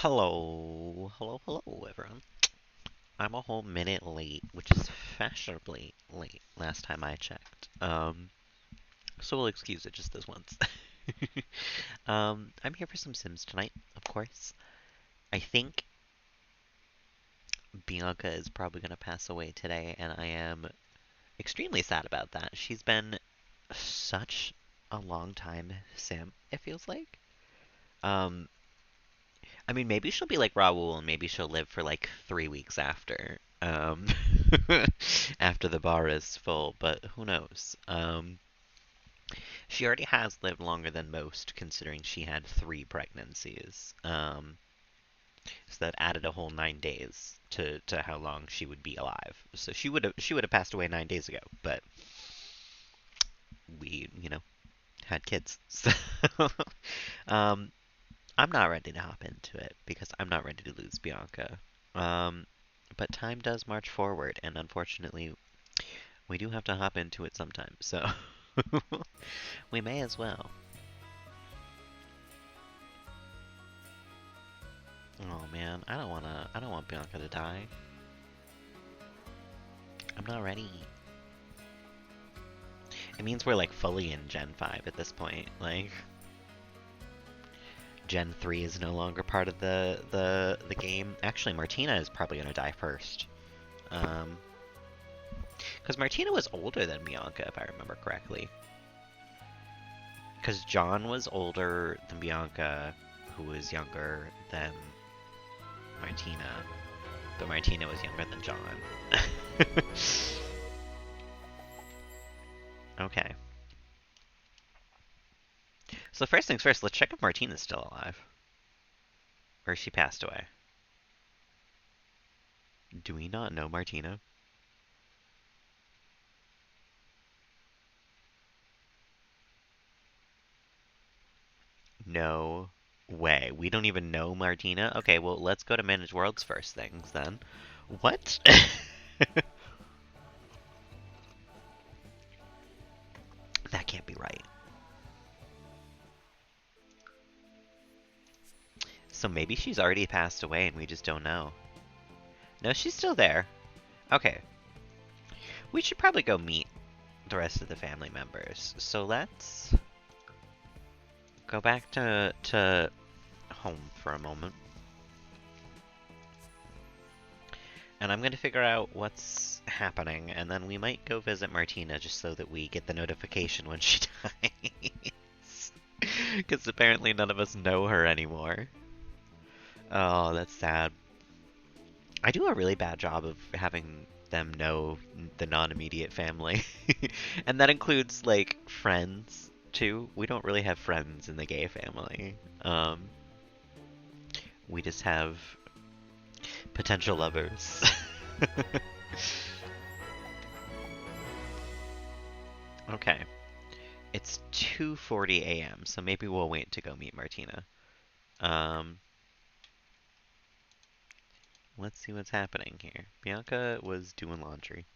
Hello, everyone. I'm a whole minute late, which is fashionably late last time I checked. So we'll excuse it just this once. I'm here for some Sims tonight, of course. I think Bianca is probably going to pass away today, and I am extremely sad about that. She's been such a long time Sim, it feels like. Um, I mean, maybe she'll be like Raoul, and maybe she'll live for like 3 weeks after. After the bar is full, but who knows? She already has lived longer than most, considering she had 3 pregnancies. So that added a whole 9 days to how long she would be alive. So she would have passed away 9 days ago, but we had kids. So um, I'm not ready to hop into it because I'm not ready to lose Bianca. Um, but time does march forward, and unfortunately, we do have to hop into it sometime. So we may as well. Oh man, I don't want Bianca to die. I'm not ready. It means we're like fully in Gen 5 at this point. Like Gen 3 is no longer part of the game. Actually, Martina is probably gonna die first. Um, because Martina was older than Bianca, if I remember correctly. Because John was older than Bianca, who was younger than Martina, but Martina was younger than John. Okay. So first things first, let's check if Martina's still alive. Or she passed away. Do we not know Martina? No way. We don't even know Martina? Okay, well, let's go to Manage Worlds first things then. What? That can't be right. So maybe she's already passed away and we just don't know. No, she's still there. Okay. We should probably go meet the rest of the family members. So let's go back to home for a moment. And I'm going to figure out what's happening, and then we might go visit Martina just so that we get the notification when she dies. Because apparently none of us know her anymore. Oh, that's sad. I do a really bad job of having them know the non-immediate family. And that includes, like, friends, too. We don't really have friends in the gay family. We just have potential lovers. Okay. It's 2:40 a.m., so maybe we'll wait to go meet Martina. Um, let's see what's happening here. Bianca was doing laundry.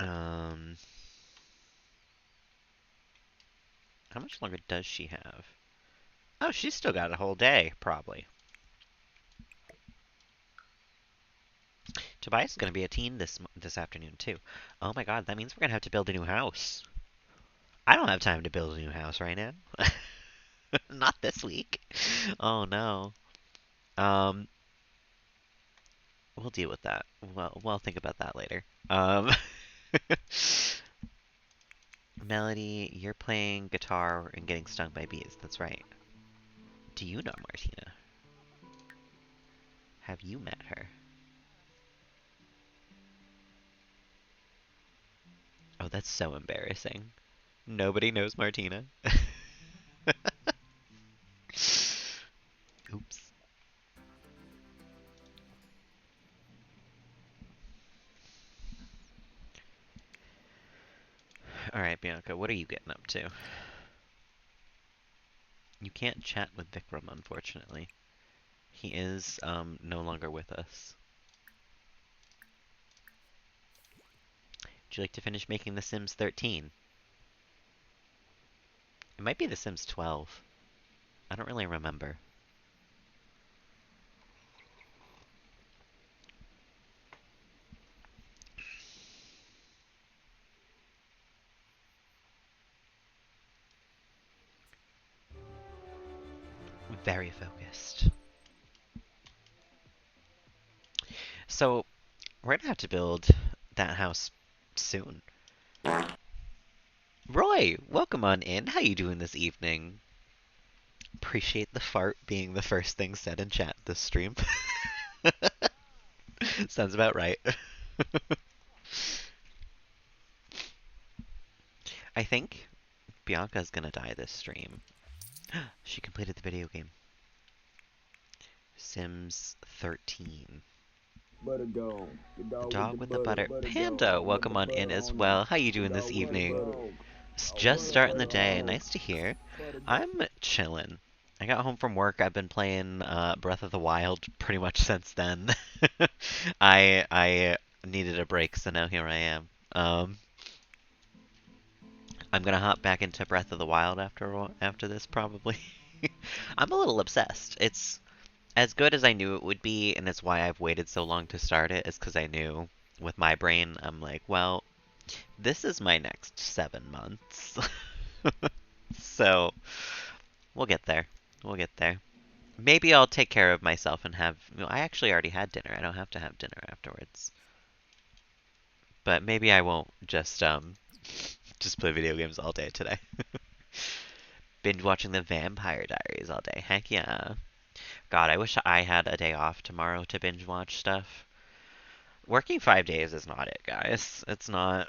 Um, how much longer does she have? Oh, she's still got a whole day, probably. Tobias is going to be a teen this afternoon too. Oh my God, that means we're going to have to build a new house. I don't have time to build a new house right now. Not this week. Oh no. Um, we'll deal with that. Well, we'll think about that later. Um, Melody, you're playing guitar and getting stung by bees. That's right. Do you know Martina? Have you met her? Oh, that's so embarrassing. Nobody knows Martina. Oops. Alright, Bianca, what are you getting up to? You can't chat with Vikram, unfortunately. He is, no longer with us. Would you like to finish making The Sims 13? It might be The Sims 12. I don't really remember. Very focused. So, we're gonna have to build that house soon. Roy, welcome on in. How you doing this evening? Appreciate the fart being the first thing said in chat this stream. Sounds about right. I think Bianca's gonna die this stream. She completed the video game. Sims 13. Butter gone. The The dog with the dog with the butter, butter. butter Panda, gone. Got the welcome on in butter as on him. well. How you The doing this dog with the evening? butter. It's Oh, just butter, starting the butter day. on. Nice to hear. Butter gone. I'm chilling. I got home from work. I've been playing Breath of the Wild pretty much since then. I needed a break, so now here I am. I'm gonna hop back into Breath of the Wild after this probably. I'm a little obsessed. It's as good as I knew it would be, and it's why I've waited so long to start it, is because I knew with my brain, I'm like, well, this is my next 7 months. So we'll get there. We'll get there. Maybe I'll take care of myself and have. I actually already had dinner. I don't have to have dinner afterwards. But maybe I won't just play video games all day today. Binge watching the Vampire Diaries all day. Heck yeah. God, I wish I had a day off tomorrow to binge watch stuff. Working 5 days is not it, guys. It's not.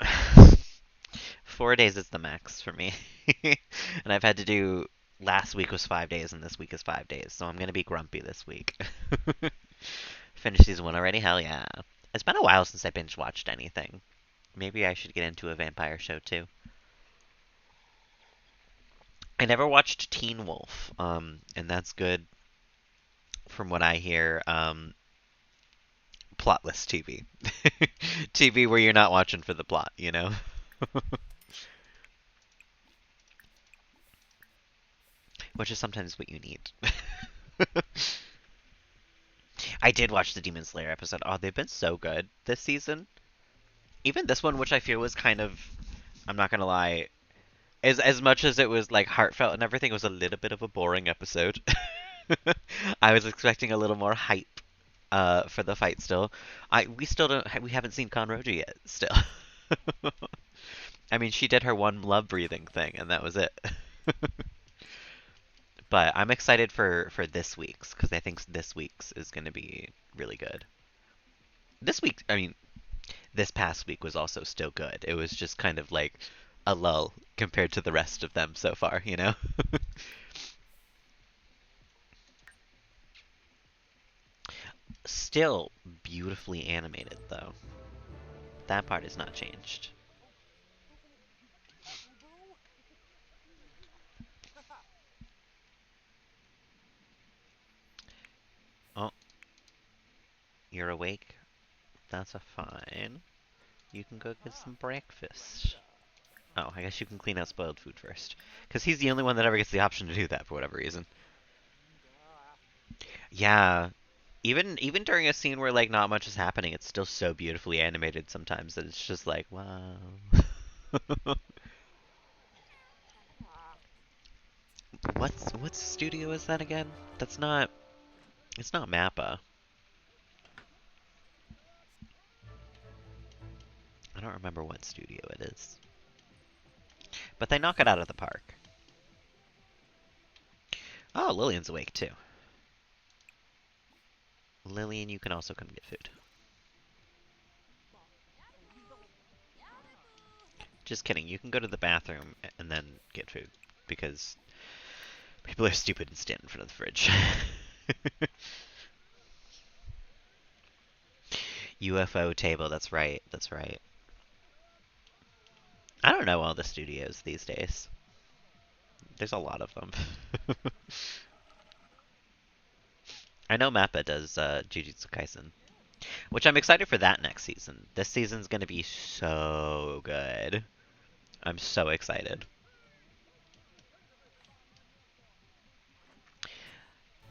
4 days is the max for me. And I've had to do. Last week was 5 days, and this week is 5 days, so I'm gonna be grumpy this week. Finished season one already? Hell yeah. It's been a while since I binge watched anything. Maybe I should get into a vampire show too. I never watched Teen Wolf, and that's good from what I hear. Plotless TV. TV where you're not watching for the plot, you know? Which is sometimes what you need. I did watch the Demon Slayer episode. Oh, they've been so good this season. Even this one, which I feel was kind of, I'm not gonna lie, as much as it was like heartfelt and everything, it was a little bit of a boring episode. I was expecting a little more hype for the fight still. We still don't we haven't seen Conroji yet still. I mean, she did her one love breathing thing and that was it. But I'm excited for this week's because I think this week's is going to be really good. This week, I mean, this past week was also still good. It was just kind of like a lull compared to the rest of them so far, you know? Still beautifully animated though. That part has not changed. Oh, you're awake? That's a fine. You can go get some breakfast. Oh, I guess you can clean out spoiled food first. Because he's the only one that ever gets the option to do that for whatever reason. Yeah. Even during a scene where like not much is happening, it's still so beautifully animated sometimes that it's just like, wow. What studio is that again? That's not it's not Mappa. I don't remember what studio it is. But they knock it out of the park. Oh, Lillian's awake too. Lillian, you can also come get food. Just kidding. You can go to the bathroom and then get food because people are stupid and stand in front of the fridge. UFO table. That's right. That's right. I don't know all the studios these days. There's a lot of them. I know Mappa does Jujutsu Kaisen, which I'm excited for that next season. This season's gonna be so good. I'm so excited.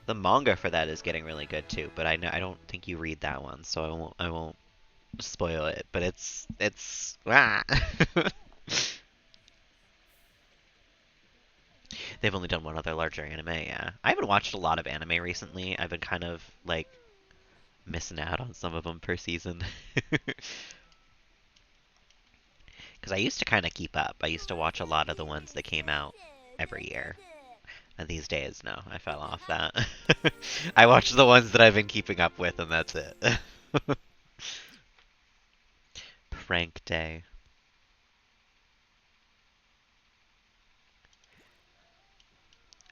The manga for that is getting really good too, but I don't think you read that one, so I won't spoil it. But it's ah. They've only done one other larger anime, yeah. I haven't watched a lot of anime recently. I've been kind of like missing out on some of them per season. Because I used to kind of keep up. I used to watch a lot of the ones that came out every year. And these days, no, I fell off that. I watch the ones that I've been keeping up with, and that's it. Prank Day.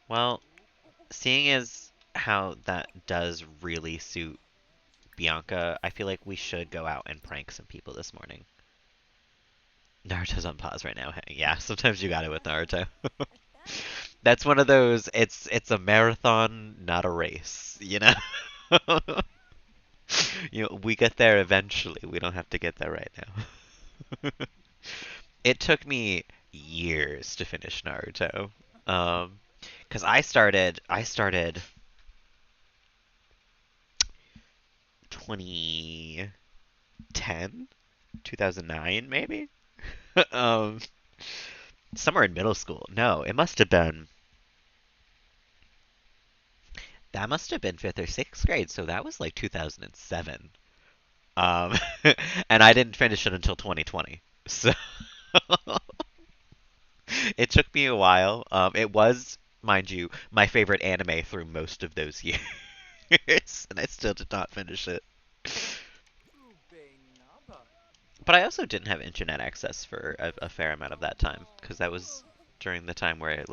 Well, seeing as how that does really suit Bianca, I feel like we should go out and prank some people this morning. Naruto's on pause right now. Yeah, sometimes you got it with Naruto. That's one of those. It's a marathon, not a race. You know. We get there eventually. We don't have to get there right now. It took me years to finish Naruto. Um, because I started 2010, 2009 maybe. um, somewhere in middle school. No, it must have been that must have been fifth or sixth grade. So that was like 2007. Um, and I didn't finish it until 2020. So it took me a while. It was, mind you, my favorite anime through most of those years, and I still did not finish it. But I also didn't have internet access for a fair amount of that time because that was during the time where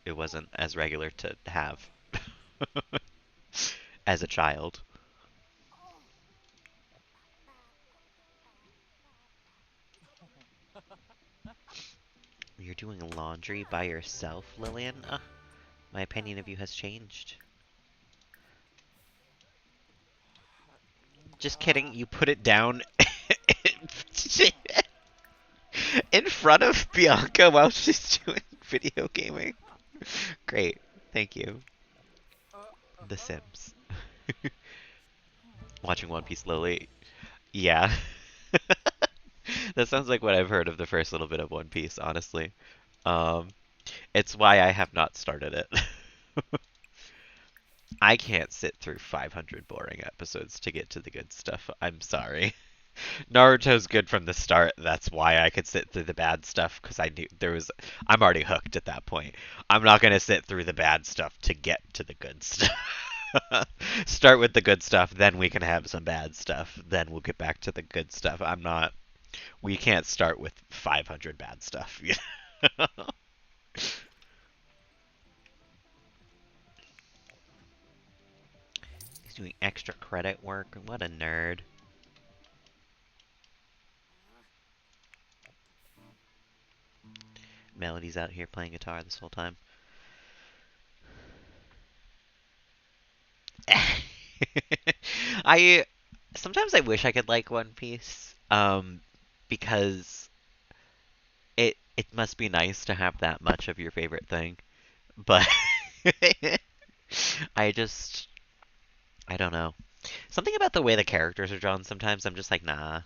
it wasn't as regular to have as a child. You're doing laundry by yourself, Lillian? My opinion of you has changed. Just kidding. You put it down in front of Bianca while she's doing video gaming. Great. Thank you. The Sims. Watching One Piece slowly. Yeah. That sounds like what I've heard of the first little bit of One Piece, honestly. Um, it's why I have not started it. I can't sit through 500 boring episodes to get to the good stuff. I'm sorry. Naruto's good from the start. That's why I could sit through the bad stuff because I knew there was. I'm already hooked at that point. I'm not gonna sit through the bad stuff to get to the good stuff. Start with the good stuff, then we can have some bad stuff. Then we'll get back to the good stuff. I'm not. We can't start with 500 bad stuff. He's doing extra credit work. What a nerd. Melody's out here playing guitar this whole time. I sometimes I wish I could like One Piece, because it must be nice to have that much of your favorite thing. But I just I don't know. Something about the way the characters are drawn sometimes I'm just like nah.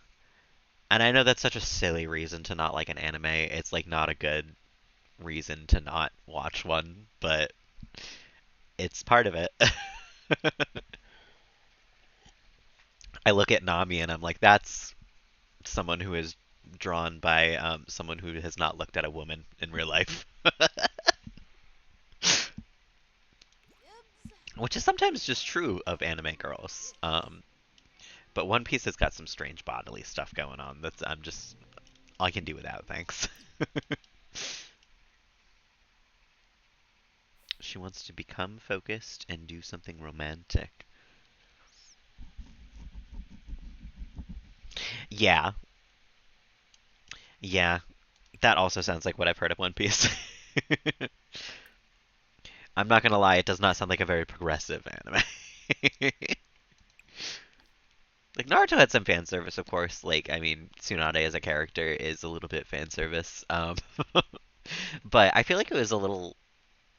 And I know that's such a silly reason to not like an anime. It's like not a good reason to not watch one, but it's part of it. I look at Nami and I'm like, that's someone who is drawn by someone who has not looked at a woman in real life. Which is sometimes just true of anime girls. But One Piece has got some strange bodily stuff going on. That's I'm just I can do without, thanks. She wants to become focused and do something romantic. Yeah, yeah. That also sounds like what I've heard of One Piece. I'm not gonna lie, it does not sound like a very progressive anime. Like Naruto had some fan service, of course. Like, I mean, Tsunade as a character is a little bit fan service. But I feel like it was a little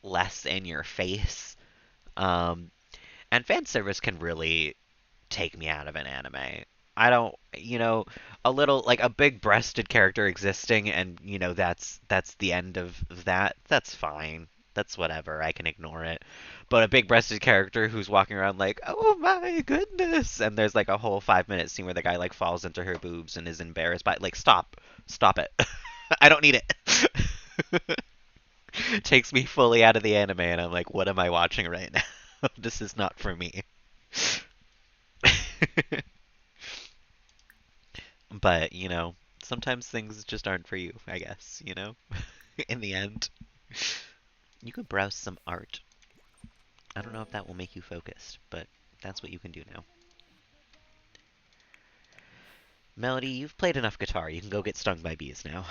less in your face. Um, And fan service can really take me out of an anime. I don't, a little like a big-breasted character existing, and that's the end of that. That's fine. That's whatever. I can ignore it. But a big-breasted character who's walking around like, oh my goodness, and there's like a whole 5 minute scene where the guy like falls into her boobs and is embarrassed by like, stop it. I don't need it. Takes me fully out of the anime, and I'm like, what am I watching right now? This is not for me. But, sometimes things just aren't for you, I guess. In the end. You could browse some art. I don't know if that will make you focused, but that's what you can do now. Melody, you've played enough guitar. You can go get stung by bees now.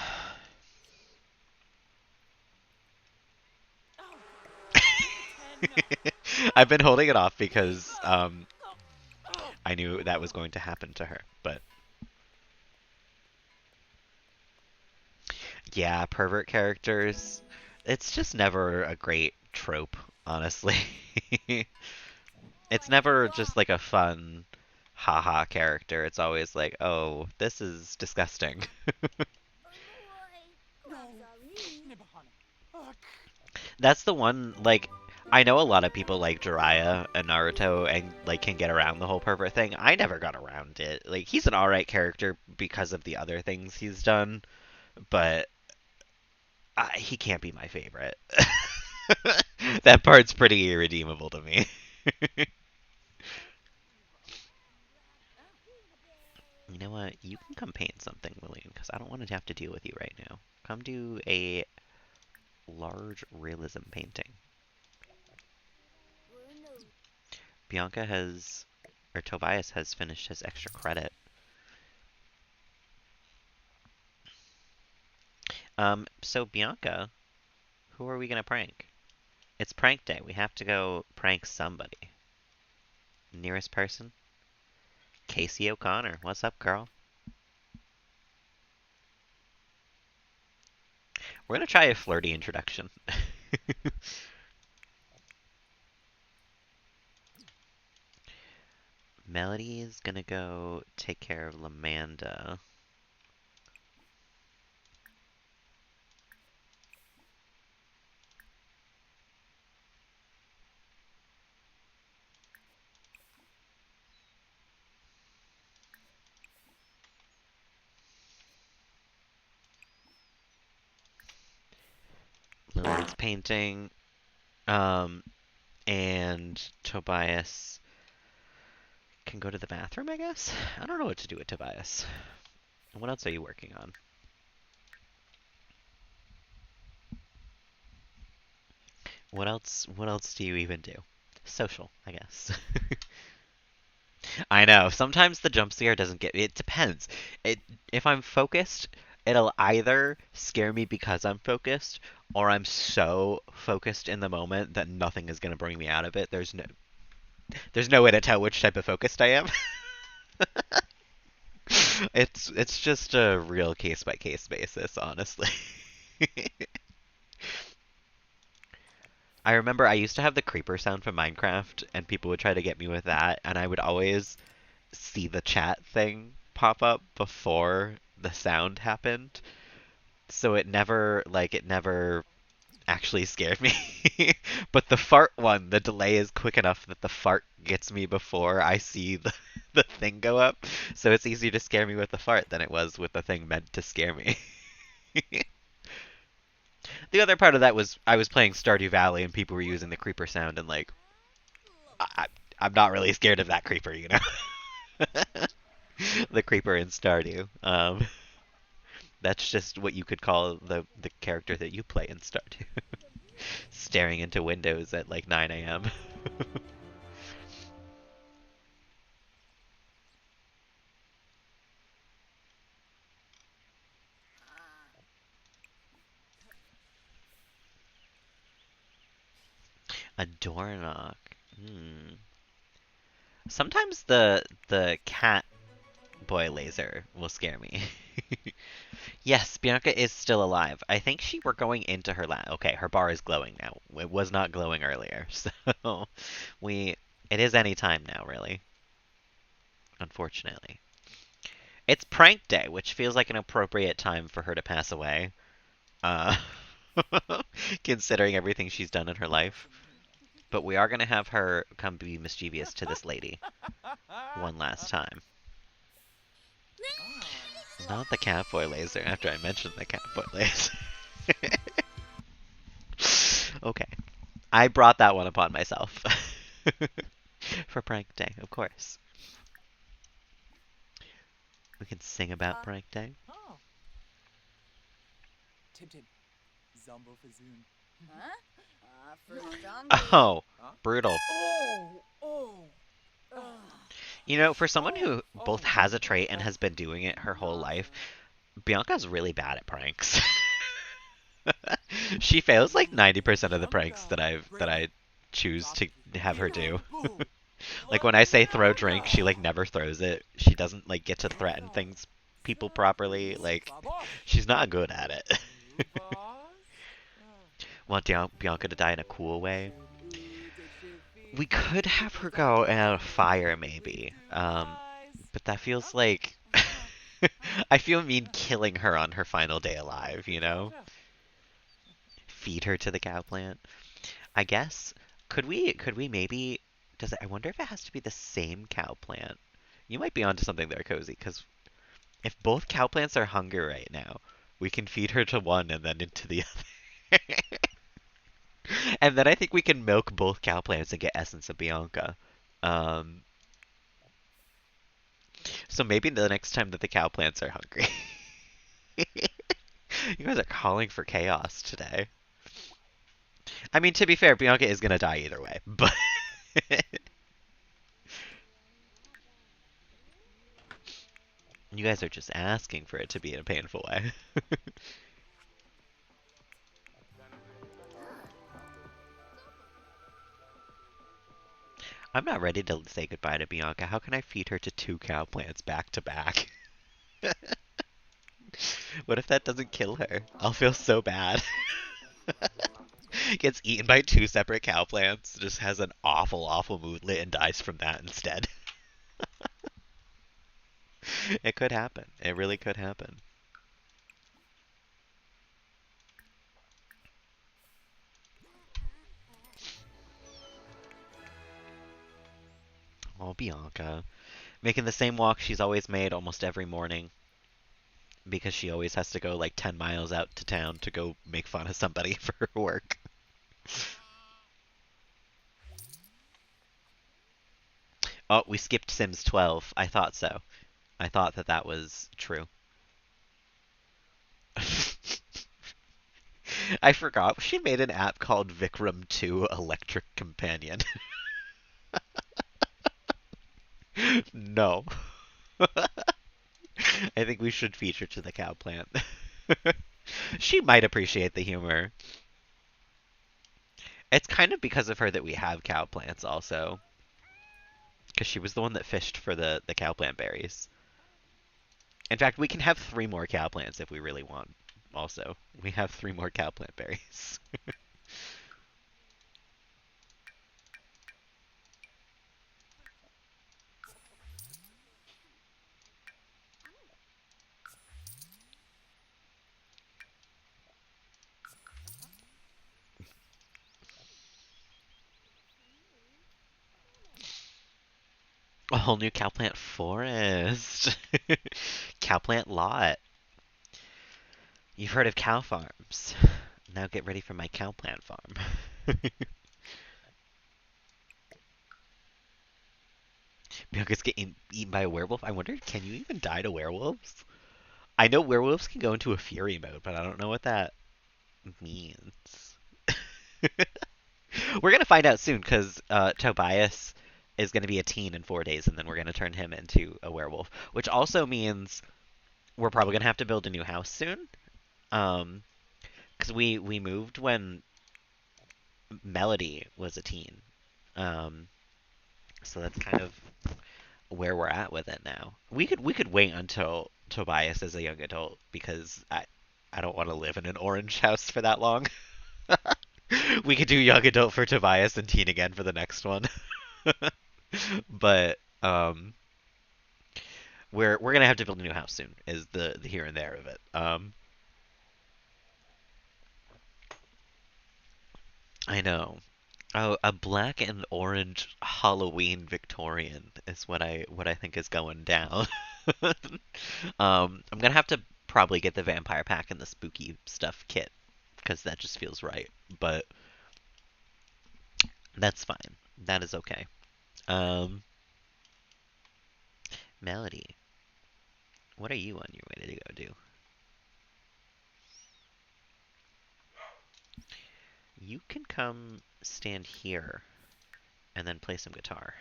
I've been holding it off because I knew that was going to happen to her. But yeah, pervert characters. It's just never a great trope, honestly. It's never just like a fun haha character. It's always like, oh, this is disgusting. That's the one, like, I know a lot of people like Jiraiya and Naruto and like can get around the whole pervert thing. I never got around it. Like he's an alright character because of the other things he's done, but he can't be my favorite. That part's pretty irredeemable to me. You know what? You can come paint something, William, because I don't want to have to deal with you right now. Come do a large realism painting. Bianca has, or Tobias has finished his extra credit. So Bianca, who are we gonna prank? It's prank day. We have to go prank somebody. Nearest person? Casey O'Connor. What's up, girl? We're gonna try a flirty introduction. Melody is gonna go take care of Lamanda. Lillian's painting. Um, and Tobias can go to the bathroom, I guess? I don't know what to do with Tobias. What else are you working on? What else do you even do? Social, I guess. I know. Sometimes the jump scare doesn't get it depends. If I'm focused, it'll either scare me because I'm focused or I'm so focused in the moment that nothing is going to bring me out of it. There's no way to tell which type of focused I am. It's just a real case by case basis, honestly. I remember I used to have the creeper sound from Minecraft, and people would try to get me with that, and I would always see the chat thing pop up before the sound happened. So it never actually scared me. But the fart one, the delay is quick enough that the fart gets me before I see the thing go up. So it's easier to scare me with the fart than it was with the thing meant to scare me. The other part of that was I was playing Stardew Valley and people were using the creeper sound and like I, I'm not really scared of that creeper. The creeper in Stardew. That's just what you could call the character that you play in Stardew. Staring into windows at like 9 a.m. A door knock. Hmm. Sometimes the cat boy laser will scare me. Yes, Bianca is still alive. I think she were going into her lab. Okay, her bar is glowing now. It was not glowing earlier. So we It is any time now, really. Unfortunately. It's prank day, which feels like an appropriate time for her to pass away. Uh, considering everything she's done in her life. But we are going to have her come be mischievous to this lady one last time. Not the catboy laser after I mentioned the catboy laser. Okay. I brought that one upon myself. For prank day, of course. We can sing about prank day. Oh, brutal. You know, for someone who both has a trait and has been doing it her whole life, Bianca's really bad at pranks. She fails like 90% of the pranks that I choose to have her do. Like when I say throw drink, she like never throws it. She doesn't like get to threaten things people properly. Like she's not good at it. Want Bianca to die in a cool way? We could have her go in a fire maybe. But that feels like I feel mean killing her on her final day alive, you know? Feed her to the cow plant. I guess could we maybe does it, I wonder if it has to be the same cow plant. You might be onto something there, Cozy, because if both cow plants are hungry right now, we can feed her to one and then into the other. And then I think we can milk both cow plants and get essence of Bianca. Um, so maybe the next time that the cow plants are hungry. You guys are calling for chaos today. I mean, to be fair, Bianca is gonna die either way, but you guys are just asking for it to be in a painful way. I'm not ready to say goodbye to Bianca. How can I feed her to two cow plants back to back? What if that doesn't kill her? I'll feel so bad. Gets eaten by two separate cow plants, just has an awful, awful moodlet, and dies from that instead. It could happen. It really could happen. Oh, Bianca. Making the same walk she's always made almost every morning because she always has to go like 10 miles out to town to go make fun of somebody for her work. Oh, we skipped Sims 12. I thought so. I thought that that was true. I forgot she made an app called Vikram 2 Electric Companion. No. I think we should feature to the cow plant. She might appreciate the humor. It's kind of because of her that we have cow plants also. Because she was the one that fished for the cow plant berries. In fact, we can have three more cow plants if we really want. Also, we have three more cow plant berries. A whole new cow plant forest. Cow plant lot. You've heard of cow farms. Now get ready for my cow plant farm. Bianca's getting eaten by a werewolf. I wonder, can you even die to werewolves? I know werewolves can go into a fury mode, but I don't know what that means. We're gonna find out soon because Tobias is gonna be a teen in 4 days, and then we're gonna turn him into a werewolf, which also means we're probably gonna have to build a new house soon. Because we moved when Melody was a teen. Um, so that's kind of where we're at with it now. We could wait until Tobias is a young adult because I don't want to live in an orange house for that long. We could do young adult for Tobias and teen again for the next one. But we're gonna have to build a new house soon. Is the here and there of it. I know. Oh, a black and orange Halloween Victorian is what I think is going down. I'm gonna have to probably get the vampire pack and the spooky stuff kit because that just feels right. But that's fine. That is okay. Um, Melody, what are you on your way to go do? You can come stand here and then play some guitar.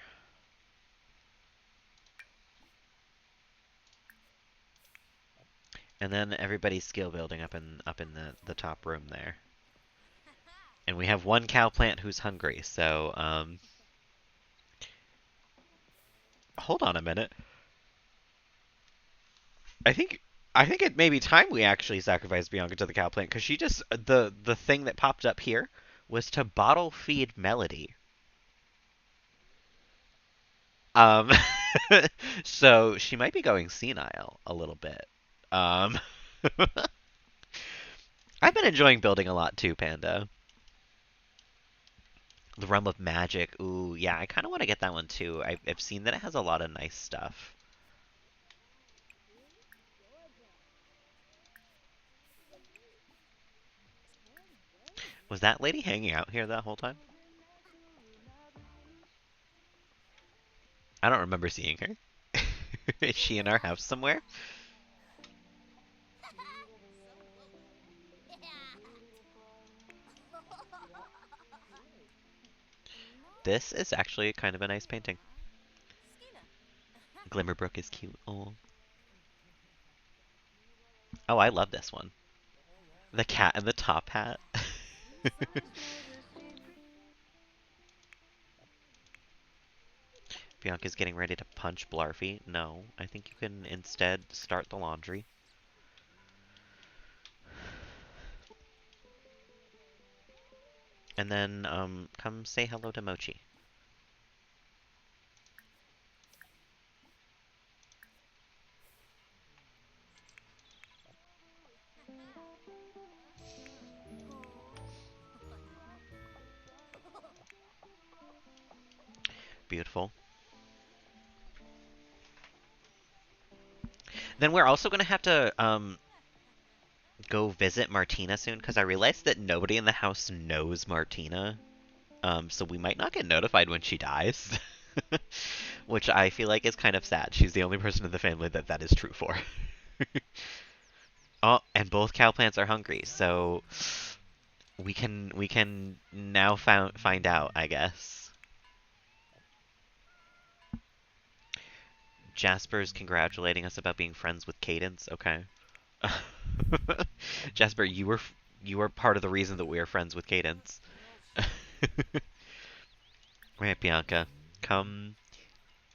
And then everybody's skill building up in the top room there. And we have one cow plant who's hungry, so hold on a minute. I think I think it may be time we actually sacrifice Bianca to the cow plant because she just the thing that popped up here was to bottle feed Melody. Um, so she might be going senile a little bit. Um, I've been enjoying building a lot too, Panda. The Realm of Magic. Ooh, yeah, I kind of want to get that one too. I've seen that it has a lot of nice stuff. Was that lady hanging out here that whole time? I don't remember seeing her. Is she in our house somewhere? This is actually kind of a nice painting. Glimmerbrook is cute. Oh. Oh, I love this one. The cat in the top hat. Bianca's getting ready to punch Blarfy. No, I think you can instead start the laundry. And then, come say hello to Mochi. Beautiful. Then we're also gonna have to, go visit Martina soon, because I realized that nobody in the house knows Martina. So we might not get notified when she dies. Which I feel like is kind of sad. She's the only person in the family that that is true for. Oh, and both cow plants are hungry, so we can now find out, I guess. Jasper's congratulating us about being friends with Cadence. Okay. Jasper, you were part of the reason that we are friends with Cadence. Right, Bianca, come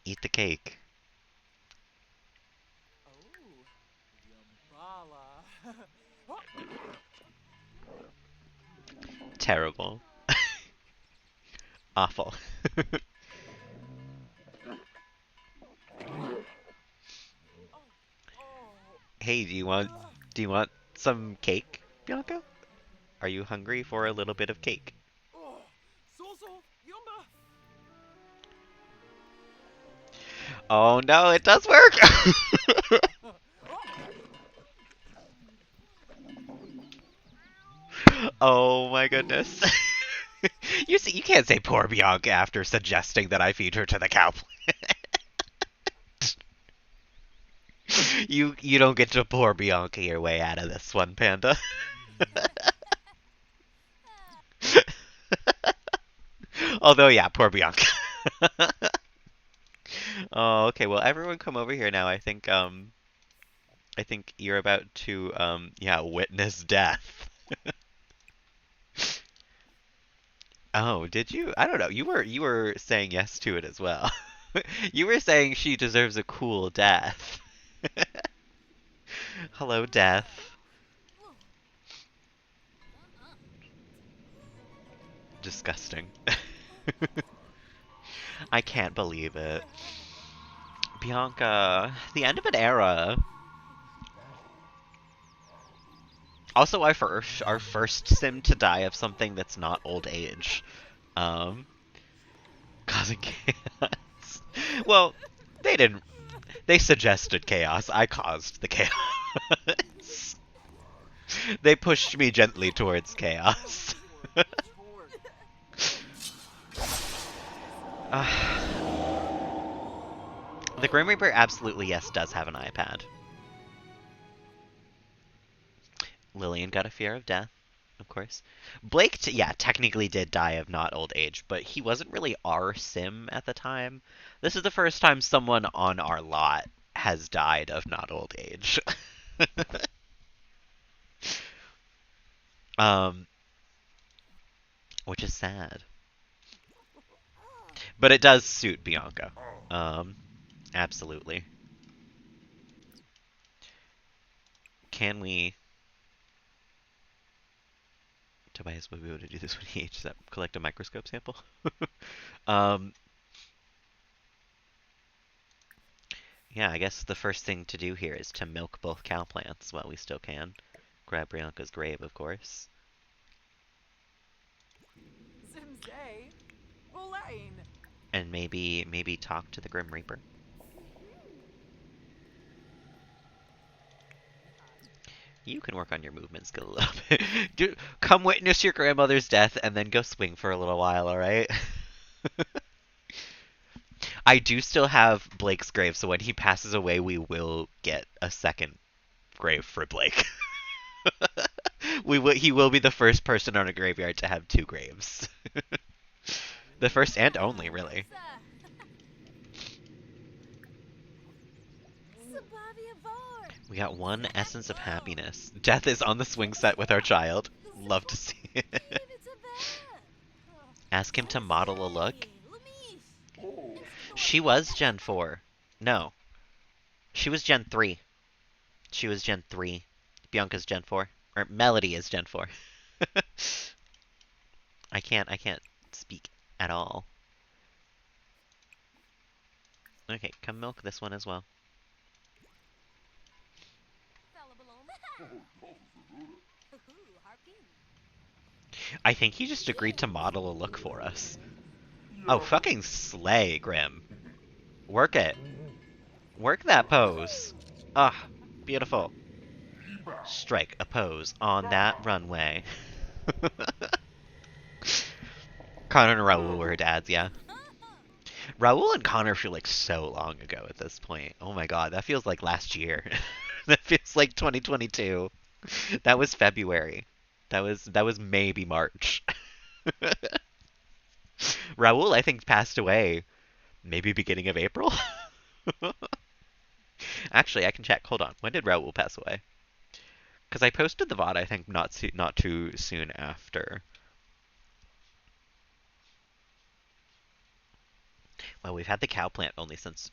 eat the cake. Terrible. Awful. Hey, do you want some cake, Bianca? Are you hungry for a little bit of cake? Oh no, it does work! Oh my goodness. You see, you can't say poor Bianca after suggesting that I feed her to the cow. You don't get to poor Bianca your way out of this one, Panda. Although, yeah, poor Bianca. Oh, okay. Well, everyone come over here now. I think you're about to yeah, witness death. Oh, did you? I don't know. You were saying yes to it as well. You were saying she deserves a cool death. Hello, death. Disgusting. I can't believe it. Bianca, the end of an era. Also, our first sim to die of something that's not old age, um, causing chaos. Well, they didn't. They suggested chaos. I caused the chaos. They pushed me gently towards chaos. The Grim Reaper absolutely yes does have an iPad. Lillian got a fear of death, of course. Blake, yeah, technically did die of not old age, but he wasn't really our sim at the time. This is the first time someone on our lot has died of not old age. um, which is sad. But it does suit Bianca. Um, absolutely. Can we... Tobias will be able to do this when he ages up. Collect a microscope sample. um, yeah, I guess the first thing to do here is to milk both cow plants while we still can. Grab Bianca's grave, of course. Zimzay, Bolaine. And maybe talk to the Grim Reaper. You can work on your movement skill a little bit. Come witness your grandmother's death and then go swing for a little while, alright? I do still have Blake's grave, so when he passes away, we will get a second grave for Blake. He will be the first person on a graveyard to have two graves. The first and only, really. We got one essence of happiness. Death is on the swing set with our child. Love to see it. Ask him to model a look. She was Gen 4. No. She was Gen 3. She was Gen 3. Bianca's Gen 4. Or Melody is Gen 4. I can't speak at all. Okay, come milk this one as well. I think he just agreed to model a look for us. Oh, fucking slay, Grim. Work it. Work that pose. Ah, beautiful. Strike a pose on that runway. Connor and Raul were her dads, yeah. Raul and Connor feel like so long ago at this point. Oh my god, that feels like last year. That feels like 2022. That was February. That was maybe March. Raul, I think, passed away maybe beginning of April. Actually, I can check. Hold on. When did Raul pass away? Because I posted the VOD, I think, not too soon after. Well, we've had the cow plant only since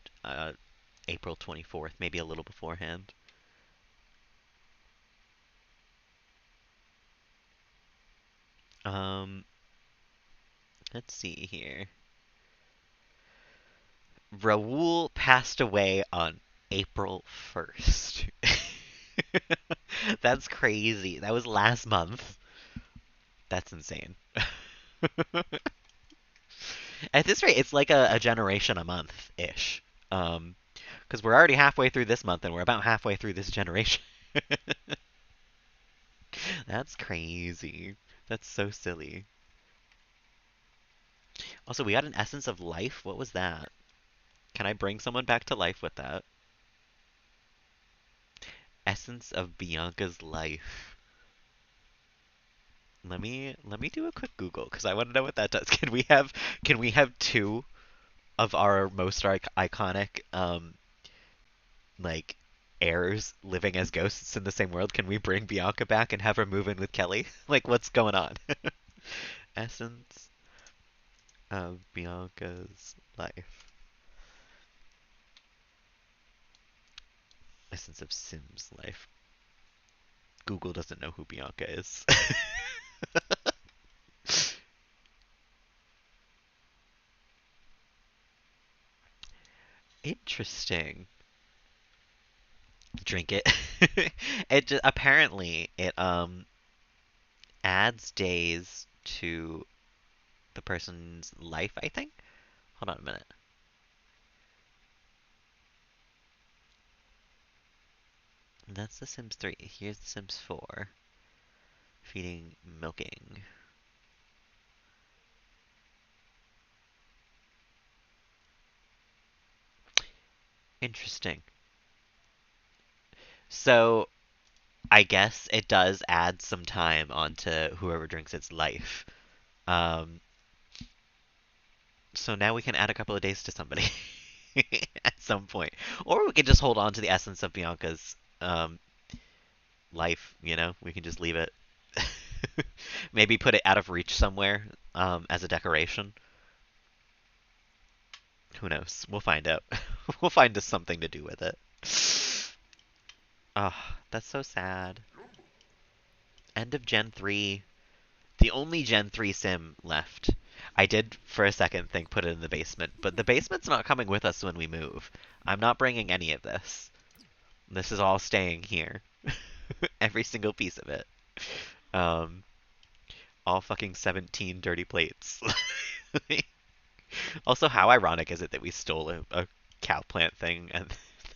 April 24th, maybe a little beforehand. Um, let's see here. Raul passed away on April 1st. That's crazy. That was last month. That's insane. At this rate, it's like a generation a month-ish. Because we're already halfway through this month and we're about halfway through this generation. That's crazy. That's so silly. Also, we got an essence of life. What was that? Can I bring someone back to life with that? Essence of Bianca's life. Let me do a quick Google because I want to know what that does. Can we have two of our most iconic like heirs living as ghosts in the same world? Can we bring Bianca back and have her move in with Kelly? Like what's going on? Essence of Bianca's life. Essence of Sim's life. Google doesn't know who Bianca is. Interesting. Drink it. It just, apparently it adds days to the person's life, I think. Hold on a minute. That's The Sims 3. Here's The Sims 4. Feeding, milking. Interesting. So, I guess it does add some time onto whoever drinks its life. Um, so now we can add a couple of days to somebody at some point. Or we can just hold on to the essence of Bianca's life, you know? We can just leave it. Maybe put it out of reach somewhere as a decoration. Who knows? We'll find out. We'll find us something to do with it. Oh, that's so sad. End of Gen 3. The only Gen 3 sim left. I did for a second think put it in the basement, but the basement's not coming with us when we move. I'm not bringing any of this. This is all staying here. Every single piece of it. Um, all fucking 17 dirty plates. Also, how ironic is it that we stole a cow plant thing and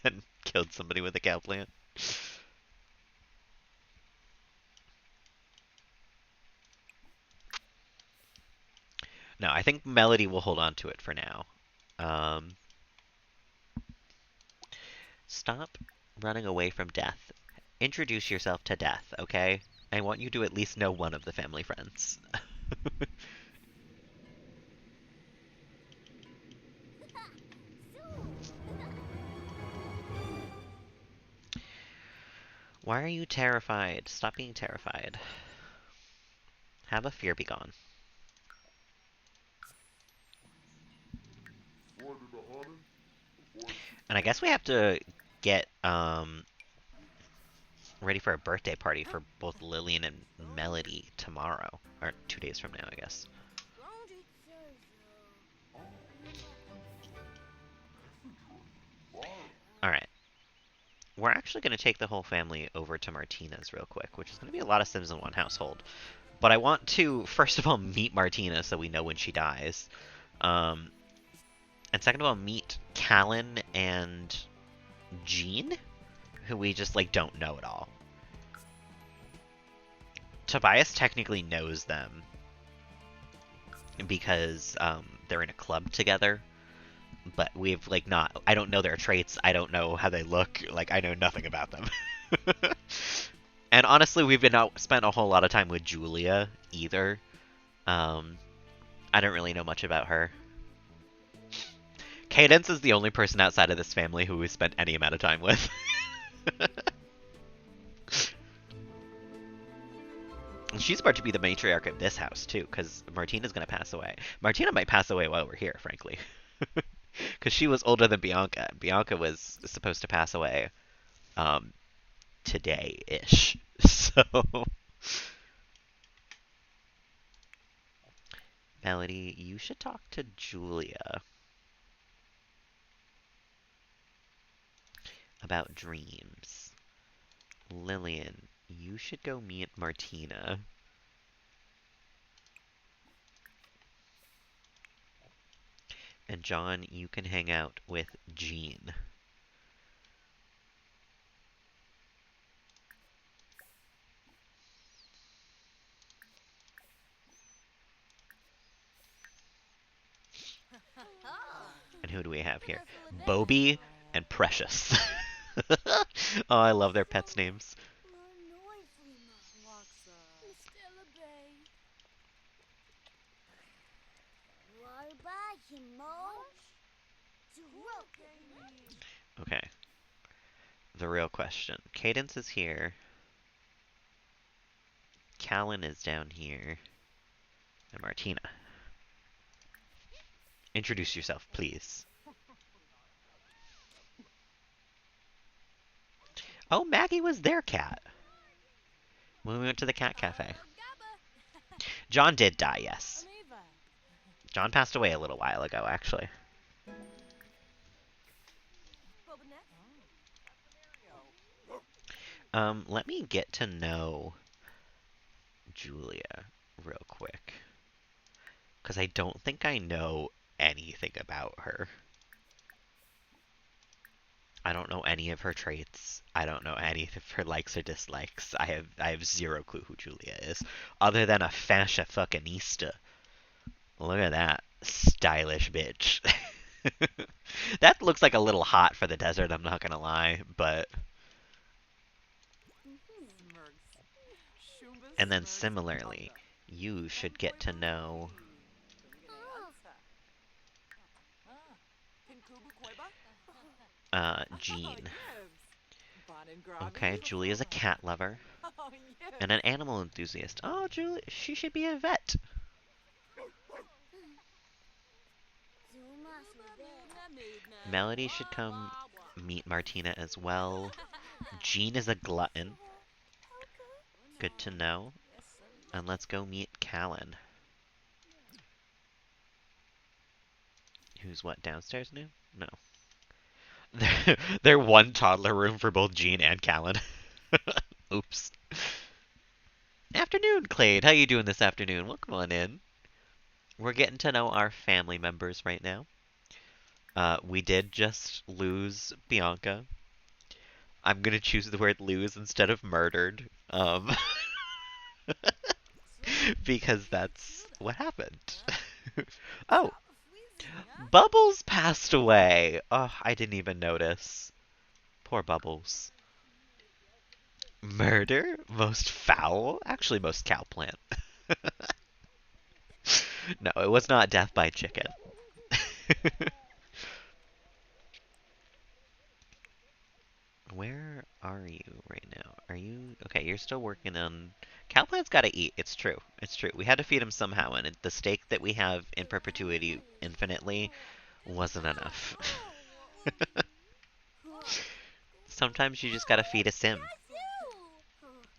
then killed somebody with a cow plant? No, I think Melody will hold on to it for now. Um, Stop running away from death. Introduce yourself to death, okay? I want you to at least know one of the family friends. Why are you terrified? Stop being terrified. Have a fear be gone. And I guess we have to get ready for a birthday party for both Lillian and Melody tomorrow. Or 2 days from now, I guess. Alright. We're actually going to take the whole family over to Martina's real quick, which is going to be a lot of Sims in one household. But I want to, first of all, meet Martina so we know when she dies. Um, and second of all, meet Callan and Jean, who we just, like, don't know at all. Tobias technically knows them because they're in a club together. But we've, like, not... I don't know their traits. I don't know how they look. Like, I know nothing about them. And honestly, we've been out, spent a whole lot of time with Julia, either. I don't really know much about her. Cadence is the only person outside of this family who we've spent any amount of time with. She's about to be the matriarch of this house, too, because Martina's going to pass away. Martina might pass away while we're here, frankly. Because she was older than Bianca. Bianca was supposed to pass away today-ish. So... Melody, you should talk to Julia about dreams. Lillian, you should go meet Martina. And John, you can hang out with Jean. And who do we have here? Bobby and Precious. Oh, I love their pets' names. Okay. The real question. Cadence is here. Callan is down here. And Martina. Introduce yourself, please. Oh, Maggie was their cat when we went to the cat cafe. John did die, yes. John passed away a little while ago, actually. Let me get to know Julia real quick. Because I don't think I know anything about her. I don't know any of her traits. I don't know any of her likes or dislikes. I have zero clue who Julia is, other than a fascia fuckinista. Look at that stylish bitch. That looks like a little hot for the desert. I'm not gonna lie, but and then similarly, you should get to know Jean. Okay, Julia's a cat lover and an animal enthusiast. Oh, Julia, she should be a vet. Melody should come meet Martina as well. Jean is a glutton. Good to know. And let's go meet Callan. Who's what, downstairs now? No. They're one toddler room for both Jean and Callan. Oops. Afternoon, Clade. How you doing this afternoon? Welcome on in. We're getting to know our family members right now. We did just lose Bianca. I'm gonna choose the word lose instead of murdered. Because that's what happened. Oh, Bubbles passed away. Oh, I didn't even notice. Poor Bubbles. Murder? Most foul? Actually, most cowplant. No, it was not death by chicken. Where are you right now? Are you... Okay, you're still working on... Cowplant's gotta eat. It's true. It's true. We had to feed him somehow, and the steak that we have in perpetuity infinitely wasn't enough. Sometimes you just gotta feed a sim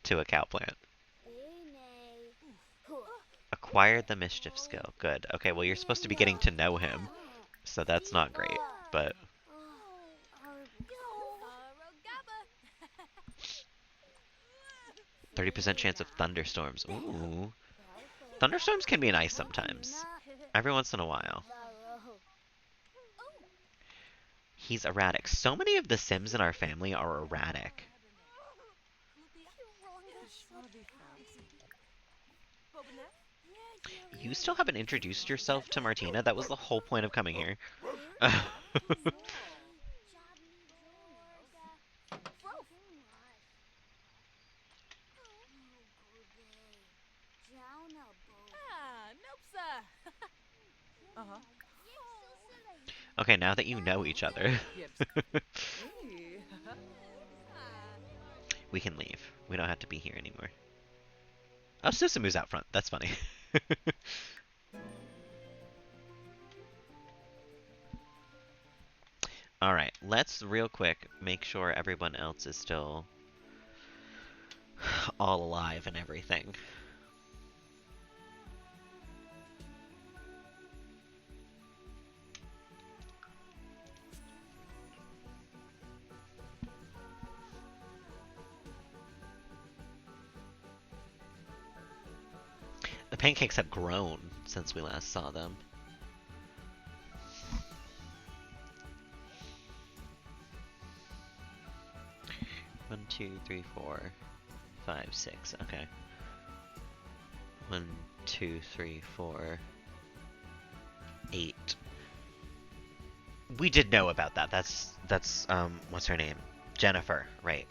to a cowplant. Acquired the mischief skill. Good. Okay, well, you're supposed to be getting to know him, so that's not great, but... 30% chance of thunderstorms. Ooh. Thunderstorms can be nice sometimes. Every once in a while. He's erratic. So many of the Sims in our family are erratic. You still haven't introduced yourself to Martina? That was the whole point of coming here. Okay, now that you know each other, we can leave. We don't have to be here anymore. Oh, Susamu's out front. That's funny. Alright, let's real quick make sure everyone else is still all alive and everything. The pancakes have grown since we last saw them. One, two, three, 4, 5, 6. Okay. 1, 2, 3, 4, 8. We did know about that. That's what's her name? Jennifer. Right.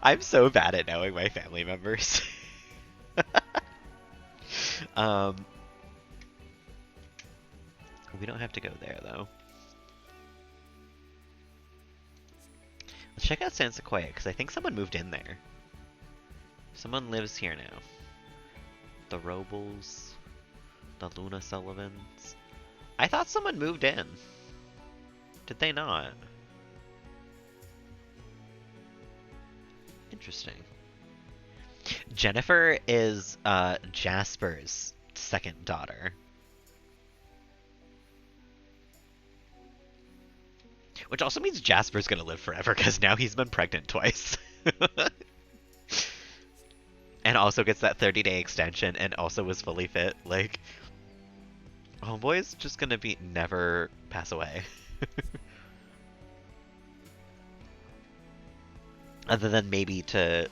I'm so bad at knowing my family members. We don't have to go there though. Let's check out San Sequoia, because I think someone moved in there. Someone lives here now. The Robles, the Luna Sullivans. I thought someone moved in. Did they not? Interesting. Jennifer is Jasper's second daughter. Which also means Jasper's gonna live forever, because now he's been pregnant twice. And also gets that 30-day extension, and also was fully fit. Like, Homeboy's just gonna be never pass away. Other than maybe to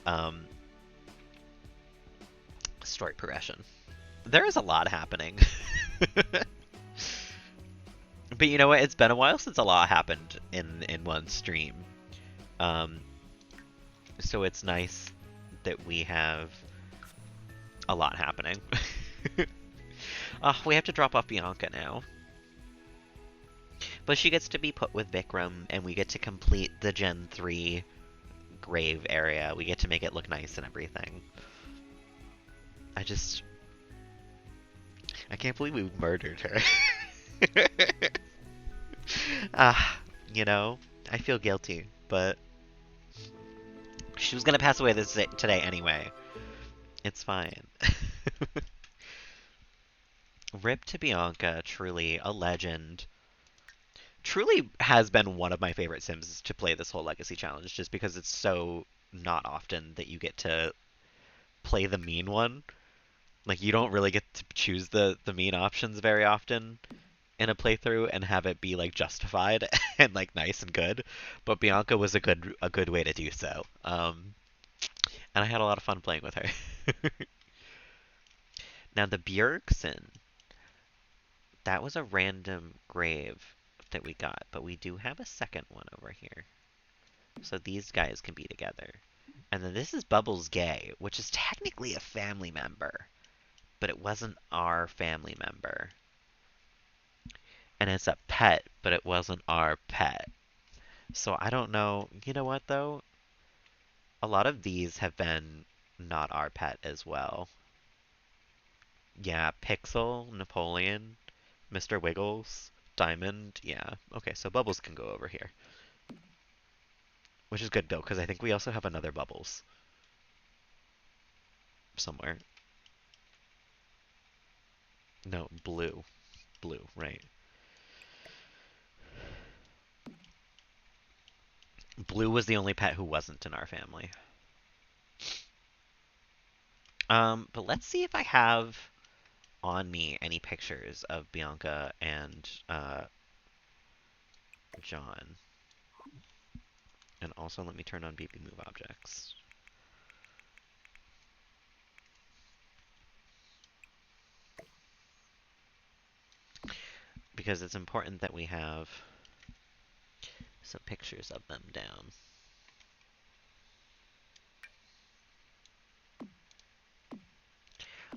story progression. There is a lot happening. But you know what? It's been a while since a lot happened in one stream. So it's nice that we have a lot happening. We have to drop off Bianca now. But she gets to be put with Vikram, and we get to complete the Gen 3 grave area. We get to make it look nice and everything. I can't believe we murdered her. You know, I feel guilty, but she was gonna pass away today anyway. It's fine. Rip to Bianca, truly a legend. Truly has been one of my favorite Sims to play this whole Legacy Challenge, just because it's so not often that you get to play the mean one. Like, you don't really get to choose the mean options very often in a playthrough and have it be like justified and like nice and good. But Bianca was a good way to do so. And I had a lot of fun playing with her. Now the Bjergsen, that was a random grave that we got, but we do have a second one over here. So these guys can be together. And then this is Bubbles Gay, which is technically a family member, but it wasn't our family member. And it's a pet, but it wasn't our pet. So I don't know. You know what, though? A lot of these have been not our pet as well. Yeah, Pixel, Napoleon, Mr. Wiggles, Diamond. Yeah. Okay, so Bubbles can go over here. Which is good, though, because I think we also have another Bubbles. Somewhere. No, Blue. Blue, right. Blue was the only pet who wasn't in our family. But let's see if I have on me any pictures of Bianca and John. And also let me turn on BB Move Objects. Because it's important that we have some pictures of them down.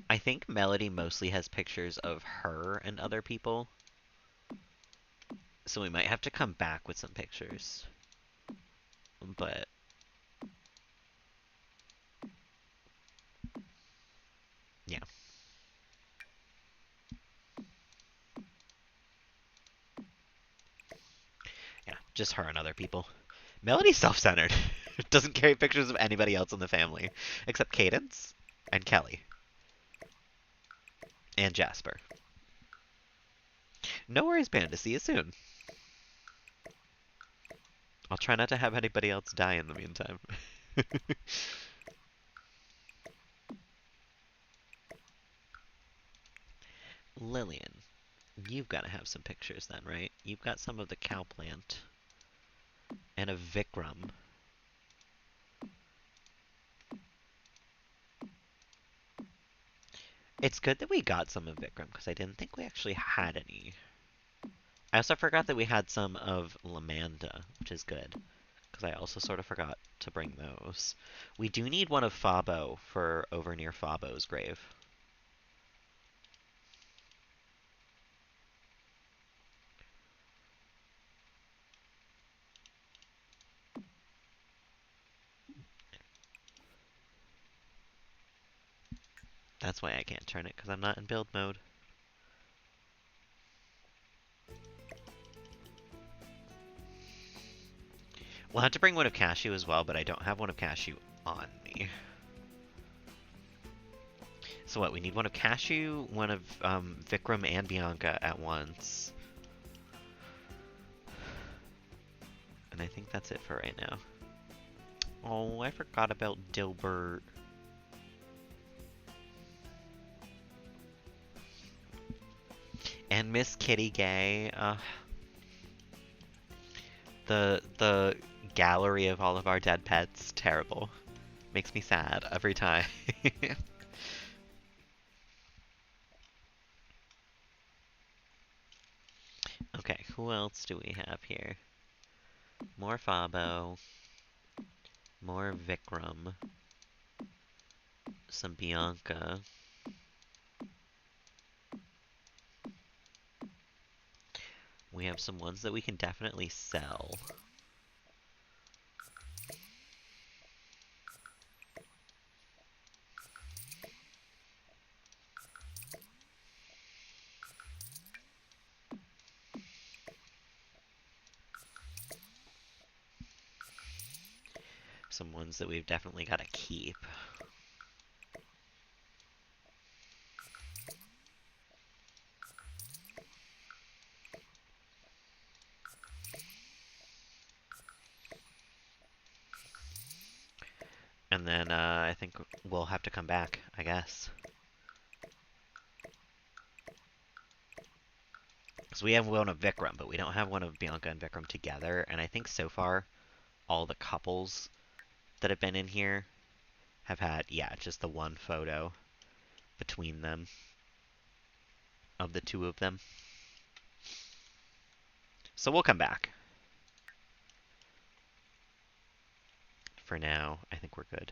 I think Melody mostly has pictures of her and other people. So we might have to come back with some pictures. But yeah. Yeah, just her and other people. Melody's self-centered. Doesn't carry pictures of anybody else in the family. Except Cadence and Kelly. And Jasper. No worries, Panda. See you soon. I'll try not to have anybody else die in the meantime. Lillian, you've got to have some pictures then, right? You've got some of the cow plant. And a Vikram. It's good that we got some of Vikram, because I didn't think we actually had any. I also forgot that we had some of Lamanda, which is good. Because I also sort of forgot to bring those. We do need one of Fabo for over near Fabo's grave. That's why I can't turn it, because I'm not in build mode. We'll have to bring one of Cashew as well, but I don't have one of Cashew on me. So what, we need one of Cashew, one of Vikram and Bianca at once. And I think that's it for right now. Oh, I forgot about Dilbert. And Miss Kitty Gay. The gallery of all of our dead pets, terrible. Makes me sad every time. Okay, who else do we have here? More Fabo. More Vikram. Some Bianca. We have some ones that we can definitely sell. Some ones that we've definitely got to keep. And then I think we'll have to come back, I guess. Because we have one of Vikram, but we don't have one of Bianca and Vikram together. And I think so far, all the couples that have been in here have had, yeah, just the one photo between them of the two of them. So we'll come back. For now, I think we're good.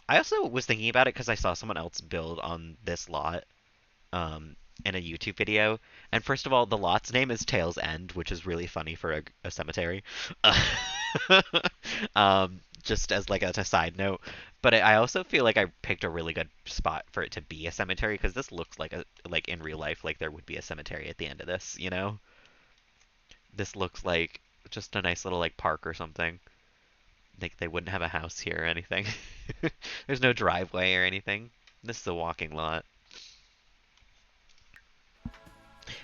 I also was thinking about it because I saw someone else build on this lot in a YouTube video. And first of all, the lot's name is Tail's End, which is really funny for a cemetery. Just as like a side note. But I also feel like I picked a really good spot for it to be a cemetery because this looks like like in real life like there would be a cemetery at the end of this, you know? This looks like just a nice little like park or something. Like they wouldn't have a house here or anything. There's no driveway or anything. This is a walking lot.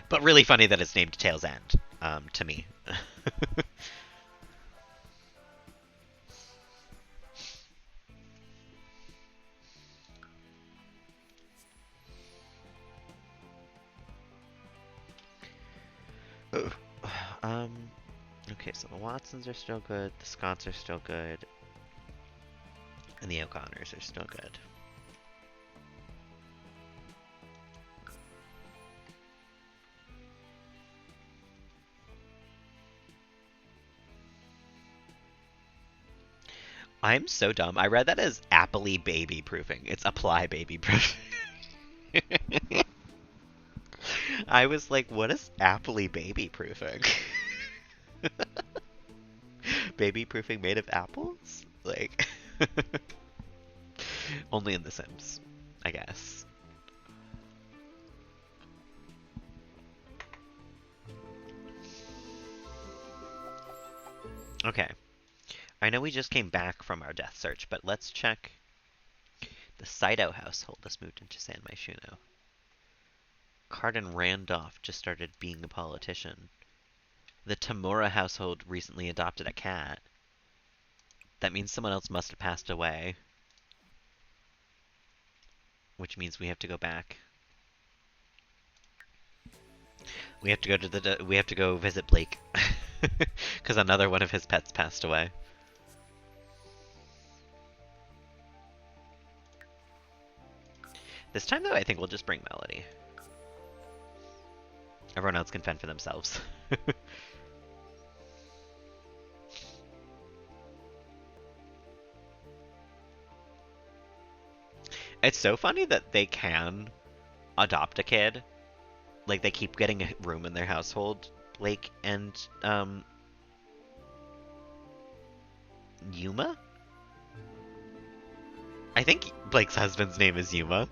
But really funny that it's named Tail's End, to me. um, okay, so the Watsons are still good, the Scotts are still good, and the O'Connors are still good. I'm so dumb. I read that as Appley baby proofing. It's apply baby proofing. I was like, what is Appley baby proofing? Baby proofing made of apples? Like, only in The Sims, I guess. Okay. I know we just came back from our death search, but let's check the Saito household that's moved into San Myshuno. Cardin Randolph just started being a politician. The Tamura household recently adopted a cat. That means someone else must have passed away. Which means we have to go back. We have to go to we have to go visit Blake. Because another one of his pets passed away. This time, though, I think we'll just bring Melody. Everyone else can fend for themselves. It's so funny that they can adopt a kid. Like, they keep getting a room in their household. Blake and, Yuma? I think Blake's husband's name is Yuma.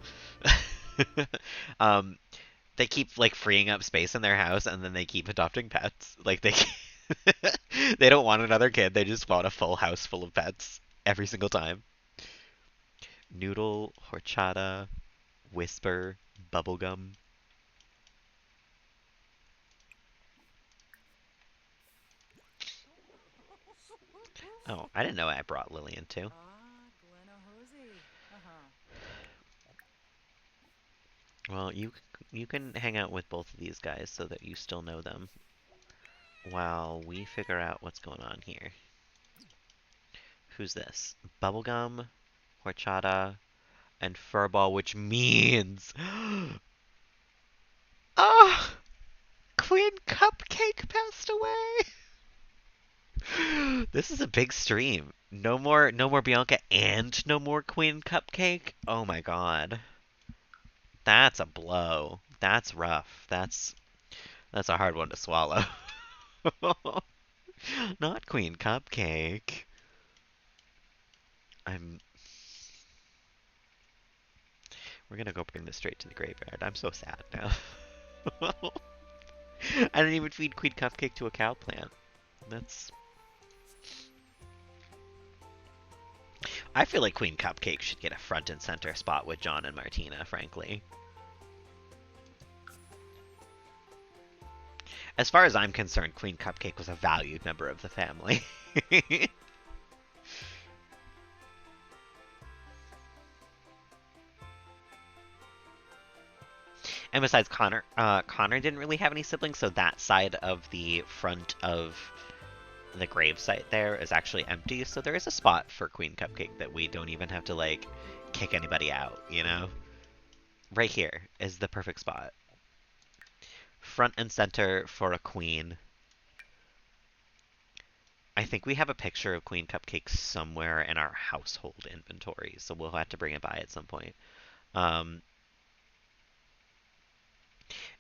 They keep like freeing up space in their house, and then they keep adopting pets. Like they don't want another kid. They just want a full house full of pets every single time. Noodle, horchata, whisper, bubblegum. Oh, I didn't know I brought Lillian too. Ah, Glenahosey. Uh-huh. Well, you can hang out with both of these guys so that you still know them while we figure out what's going on here. Who's this? Bubblegum, Horchata, and Furball, which means ah, Queen Cupcake passed away. This is a big stream. No more Bianca and no more Queen Cupcake. Oh my god. That's a blow. That's rough. That's a hard one to swallow. Not Queen Cupcake. I'm We're gonna go bring this straight to the graveyard. I'm so sad now. I didn't even feed Queen Cupcake to a cow plant. That's I feel like Queen Cupcake should get a front and center spot with John and Martina, frankly. As far as I'm concerned, Queen Cupcake was a valued member of the family. And besides Connor, Connor didn't really have any siblings, so that side of the front of the grave site there is actually empty. So there is a spot for Queen Cupcake that we don't even have to like kick anybody out, you know? Right here is the perfect spot. Front and center for a queen. I think we have a picture of Queen Cupcake somewhere in our household inventory, so we'll have to bring it by at some point. Um,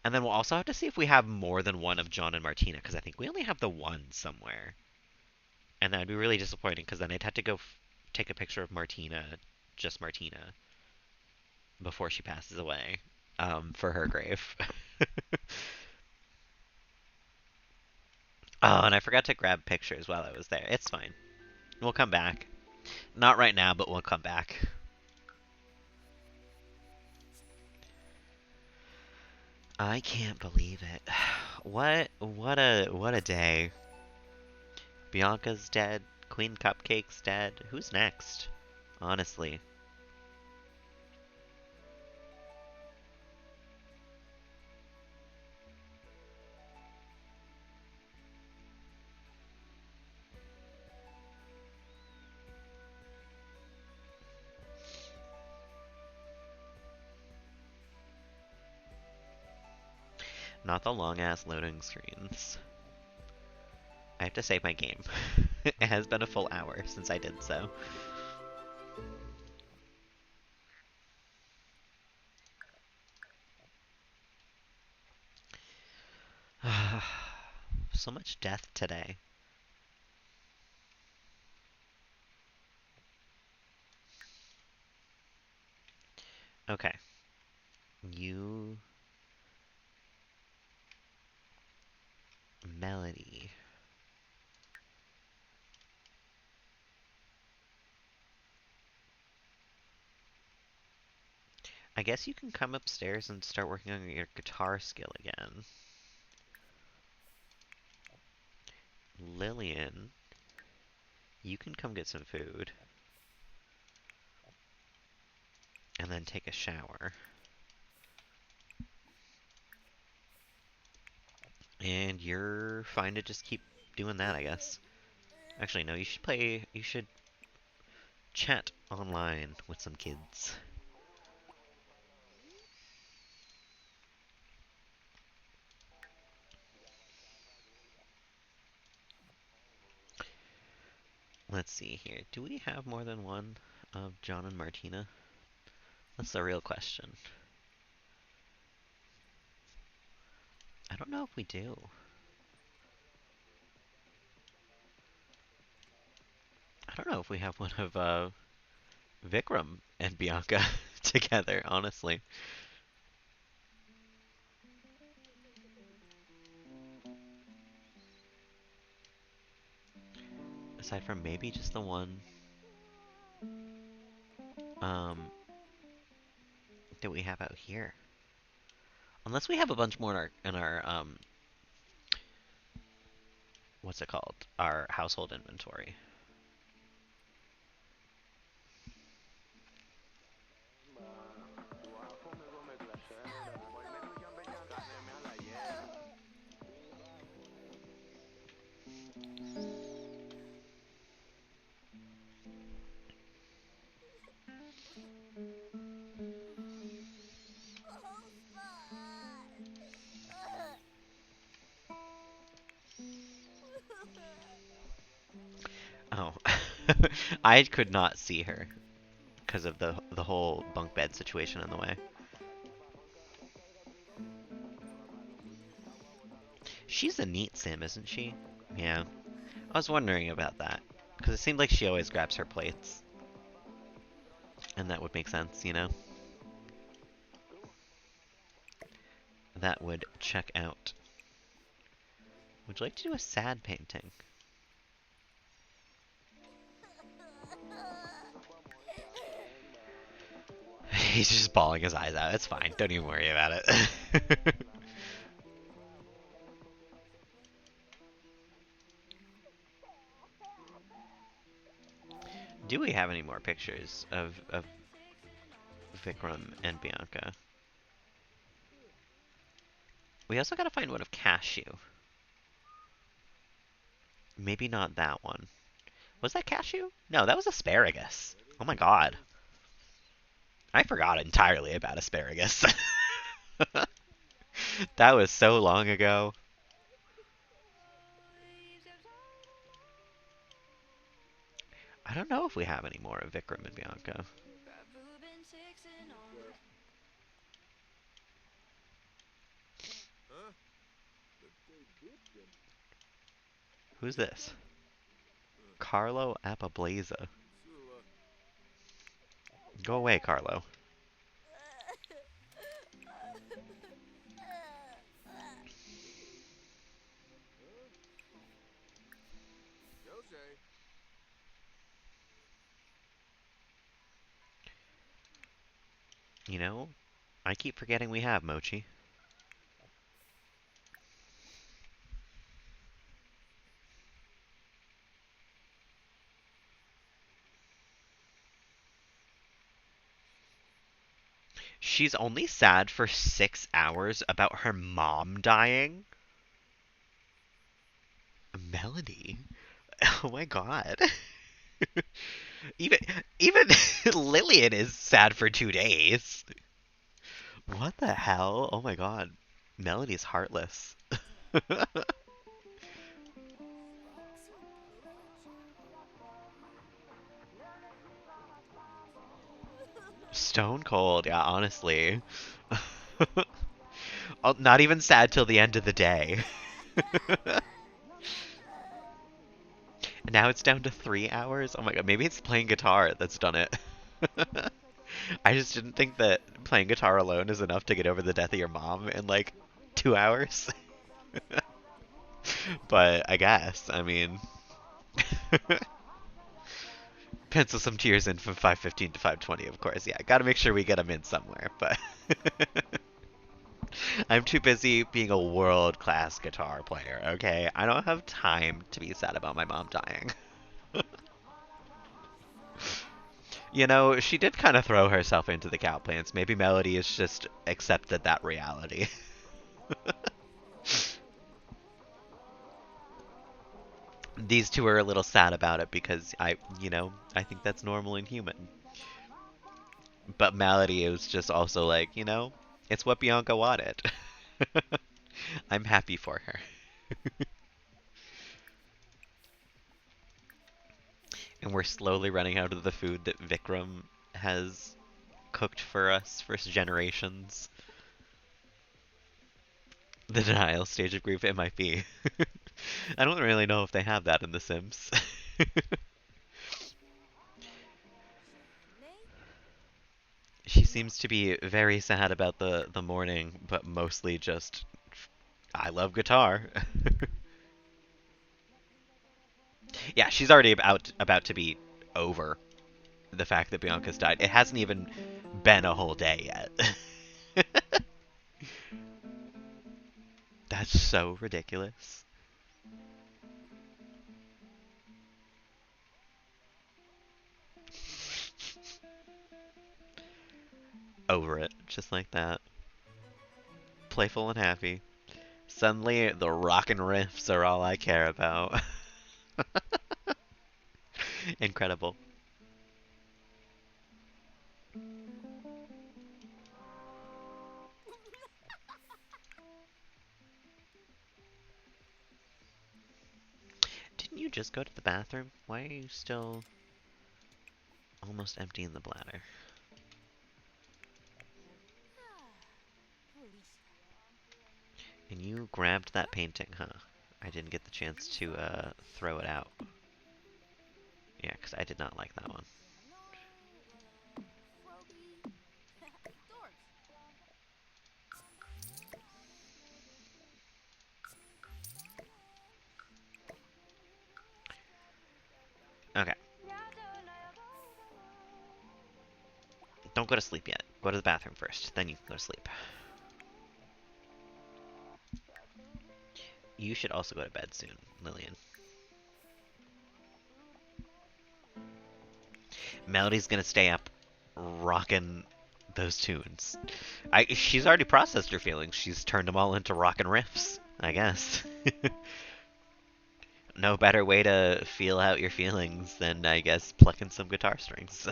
and then we'll also have to see if we have more than one of John and Martina, because I think we only have the one somewhere. And that'd be really disappointing, because then I'd have to go take a picture of Martina, just Martina, before she passes away, for her grave. Oh, and I forgot to grab pictures while I was there. It's fine. We'll come back. Not right now, but we'll come back. I can't believe it. What a day. Bianca's dead. Queen Cupcake's dead. Who's next? Honestly. Not the long ass loading screens. I have to save my game. It has been a full hour since I did so. So much death today. Okay. You. Melody. I guess you can come upstairs and start working on your guitar skill again. Lillian, you can come get some food. And then take a shower. And you're fine to just keep doing that, I guess. Actually, no, you should chat online with some kids. Let's see here. Do we have more than one of John and Martina? That's the real question. I don't know if we do. I don't know if we have one of Vikram and Bianca together, honestly. Aside from maybe just the one um, that we have out here. Unless we have a bunch more in our what's it called? Our household inventory. Oh. I could not see her because of the whole bunk bed situation in the way. She's a neat sim, isn't she? Yeah. I was wondering about that. Because it seemed like she always grabs her plates. And that would make sense, you know? That would check out. Would you like to do a sad painting? He's just bawling his eyes out. It's fine. Don't even worry about it. Do we have any more pictures of Vikram and Bianca? We also gotta find one of Cashew. Maybe not that one. Was that cashew? No, that was asparagus. Oh my god. I forgot entirely about asparagus. That was so long ago. I don't know if we have any more of Vikram and Bianca. Who's this? Carlo Apablaza. Go away, Carlo. You know, I keep forgetting we have Mochi. She's only sad for 6 hours about her mom dying? Melody? Oh my god. even even Lillian is sad for 2 days. What the hell? Oh my god. Melody's heartless. Stone cold, yeah, honestly. Not even sad till the end of the day. Now it's down to 3 hours? Oh my god, maybe it's playing guitar that's done it. I just didn't think that playing guitar alone is enough to get over the death of your mom in like 2 hours. But I guess, I mean, pencil some tears in from 5:15 to 5:20, of course. Yeah, gotta make sure we get them in somewhere. But I'm too busy being a world-class guitar player, okay? I don't have time to be sad about my mom dying. You know, she did kind of throw herself into the cow plants. Maybe Melody has just accepted that reality. These two are a little sad about it because I think that's normal and human. But Melody is just also like, it's what Bianca wanted. I'm happy for her. And we're slowly running out of the food that Vikram has cooked for us for generations. The denial stage of grief, it might be. I don't really know if they have that in The Sims. She seems to be very sad about the morning, but mostly just, I love guitar. Yeah, she's already about to be over the fact that Bianca's died. It hasn't even been a whole day yet. That's so ridiculous. Over it, just like that. Playful and happy. Suddenly, the rockin' riffs are all I care about. Incredible. Didn't you just go to the bathroom? Why are you still almost emptying the bladder? And you grabbed that painting, huh? I didn't get the chance to throw it out. Yeah, because I did not like that one. Okay. Don't go to sleep yet. Go to the bathroom first, then you can go to sleep. You should also go to bed soon, Lillian. Melody's gonna stay up rocking those tunes. She's already processed her feelings. She's turned them all into rockin' riffs, I guess. No better way to feel out your feelings than, I guess, plucking some guitar strings.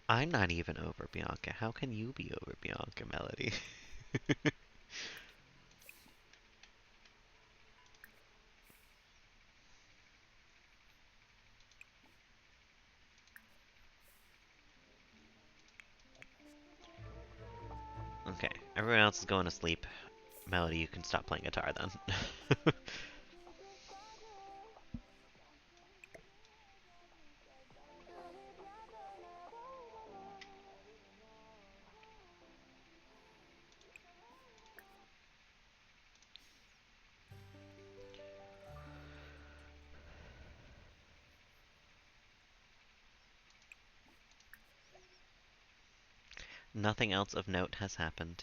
I'm not even over Bianca. How can you be over Bianca, Melody? Okay, everyone else is going to sleep. Melody, you can stop playing guitar then. Nothing else of note has happened.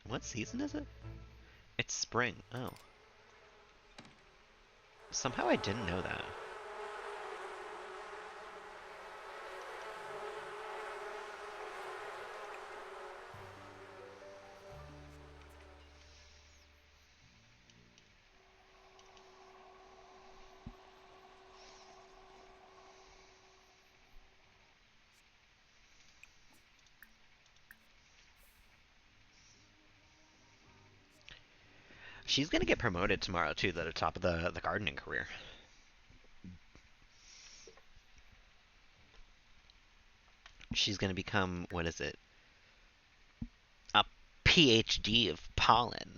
What season is it? It's spring. Oh. Somehow I didn't know that. She's gonna get promoted tomorrow too, to the top of the gardening career. She's gonna become, what is it? A PhD of pollen.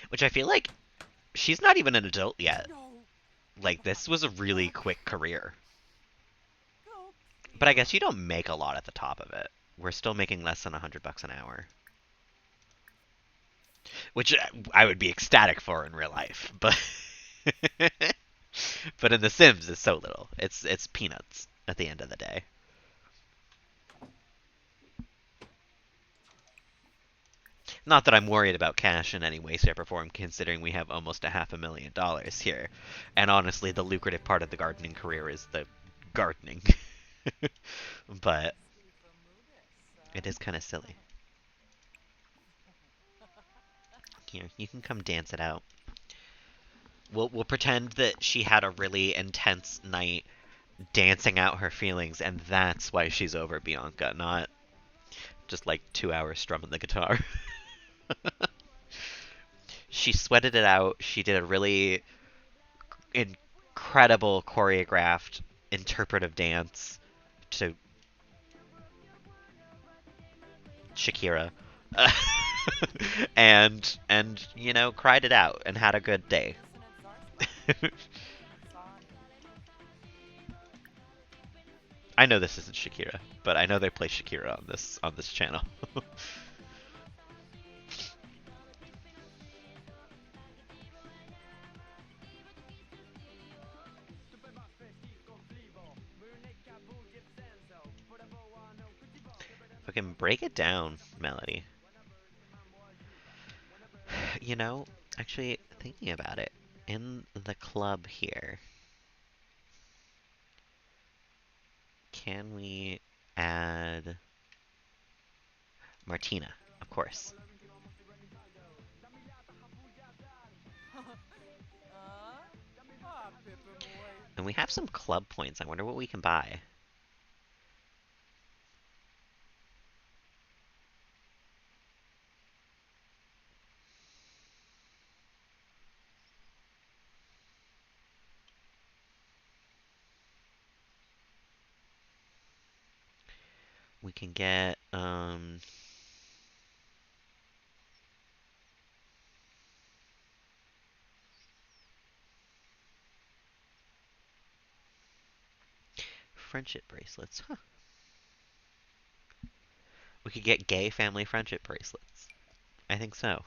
Which I feel like she's not even an adult yet. Like, this was a really quick career. But I guess you don't make a lot at the top of it. We're still making less than $100 an hour. Which I would be ecstatic for in real life, but but in The Sims it's so little. It's peanuts at the end of the day. Not that I'm worried about cash in any way, shape, or form, considering we have almost a $500,000 here. And honestly, the lucrative part of the gardening career is the gardening. But it is kind of silly. Here, you can come dance it out. We'll pretend that she had a really intense night dancing out her feelings, and that's why she's over Bianca, not just like 2 hours strumming the guitar. She sweated it out. She did a really incredible choreographed interpretive dance to Shakira. And you know, cried it out and had a good day. I know this isn't Shakira, but I know they play Shakira on this channel. Fucking break it down, Melody. You know, actually thinking about it, in the club here, can we add Martina? Of course. Pippa boy. And we have some club points. I wonder what we can buy. We can get, friendship bracelets. Huh. We could get gay family friendship bracelets. I think so.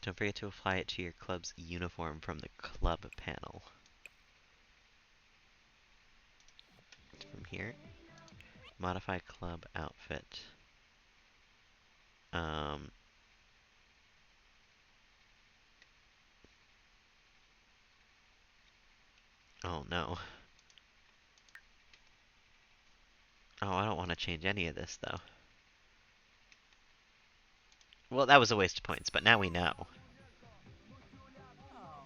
Don't forget to apply it to your club's uniform from the club panel. From here. Modify club outfit. Um, oh no. Oh, I don't want to change any of this though. Well, that was a waste of points, but now we know. Oh.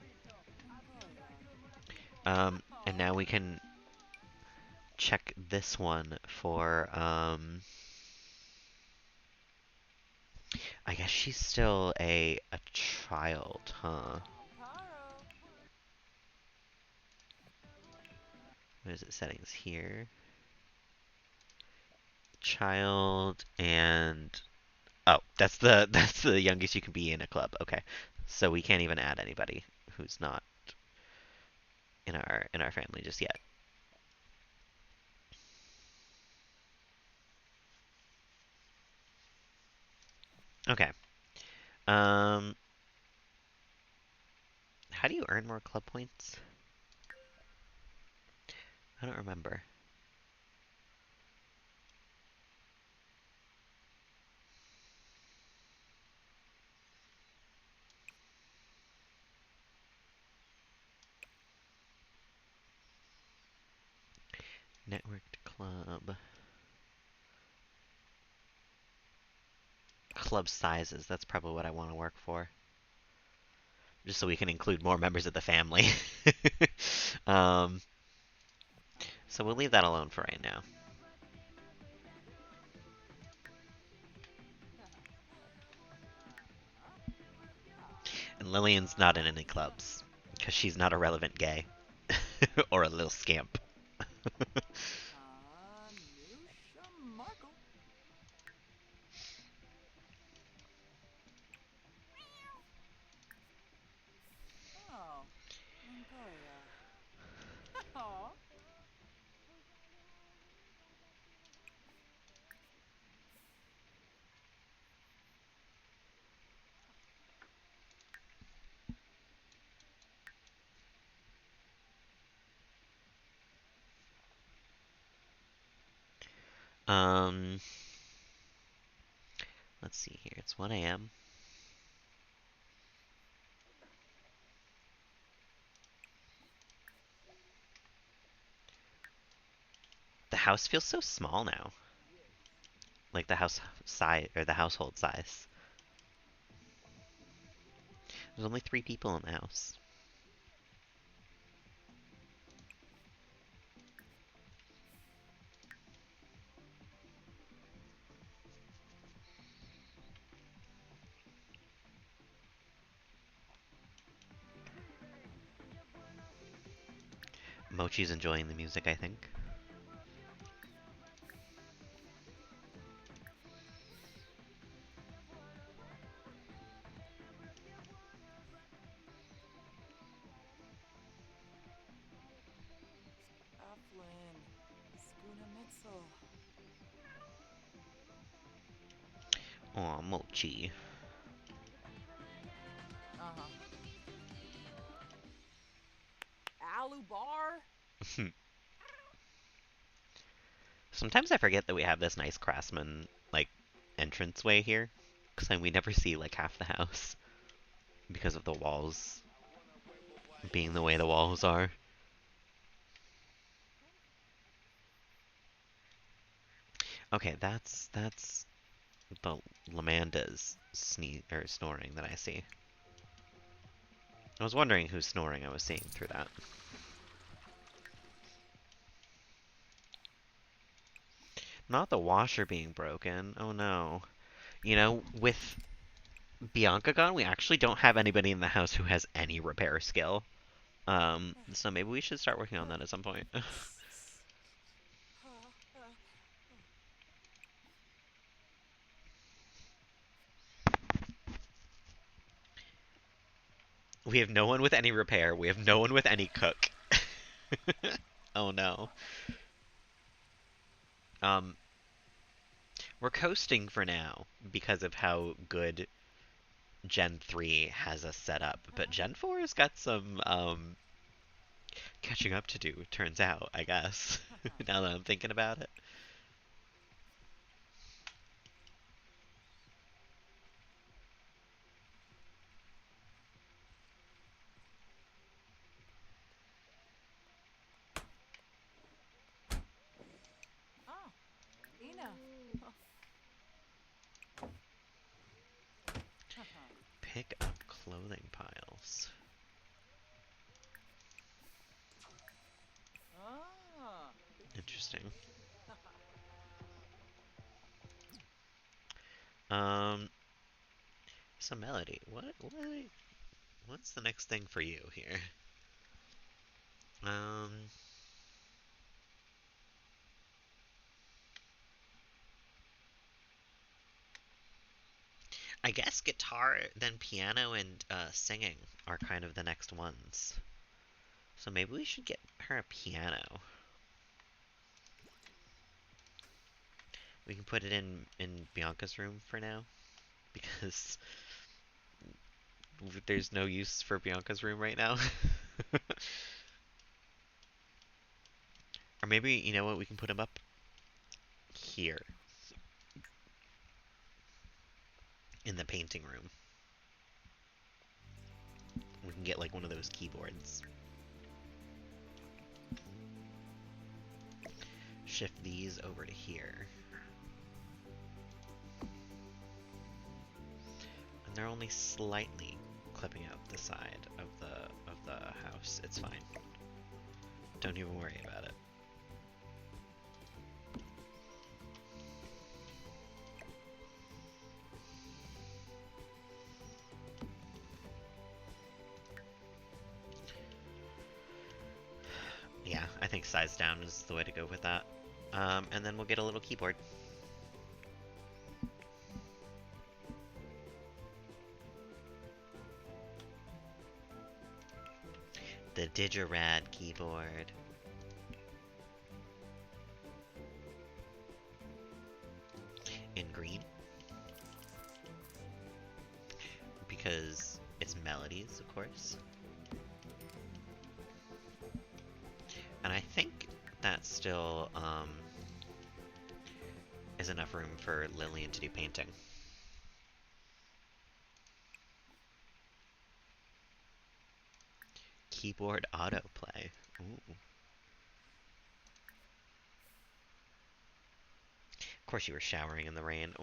Goya. And now we can check this one for, I guess she's still a child, huh? Paro. What is it? Settings here. Child and oh, that's the youngest you can be in a club. Okay. So we can't even add anybody who's not in our family just yet. Okay. Um how do you earn more club points? I don't remember. Networked club. Club sizes. That's probably what I want to work for. Just so we can include more members of the family. um, so we'll leave that alone for right now. And Lillian's not in any clubs. Because she's not a relevant gay. Or a little scamp. Nusha Markle. Oh. Goya. Oh. Um, let's see here. It's 1 a.m. The house feels so small now. Like the house size, or the household size. There's only 3 people in the house. Mochi's enjoying the music, I think. Aflin. Skuna Mitzel. Aw, Mochi. Uh-huh. Alu Bar. Sometimes I forget that we have this nice craftsman, like, entranceway here. Because we never see, like, half the house. Because of the walls being the way the walls are. Okay, that's the Lamanda's snoring that I see. I was wondering whose snoring I was seeing through that. Not the washer being broken. Oh no. You know, with Bianca gone, we actually don't have anybody in the house who has any repair skill. So maybe we should start working on that at some point. We have no one with any repair. We have no one with any cook. Oh no. Um, we're coasting for now because of how good Gen 3 has us set up, but Gen 4 has got some catching up to do, turns out, I guess. Now that I'm thinking about it. Oh, Ina. Pick up clothing piles. Ah. Interesting. Um, so Melody, what's the next thing for you here? Um, I guess guitar, then piano, and singing are kind of the next ones. So maybe we should get her a piano. We can put it in Bianca's room for now because there's no use for Bianca's room right now. Or maybe, you know what, we can put him up here in the painting room. We can get like one of those keyboards. Shift these over to here. And they're only slightly clipping out the side of the house. It's fine. Don't even worry about it. Yeah, I think size down is the way to go with that. And then we'll get a little keyboard. The Digirad keyboard. In green. Because it's melodies, of course. And I think that still is enough room for Lillian to do painting. Keyboard autoplay. Ooh. Of course you were showering in the rain.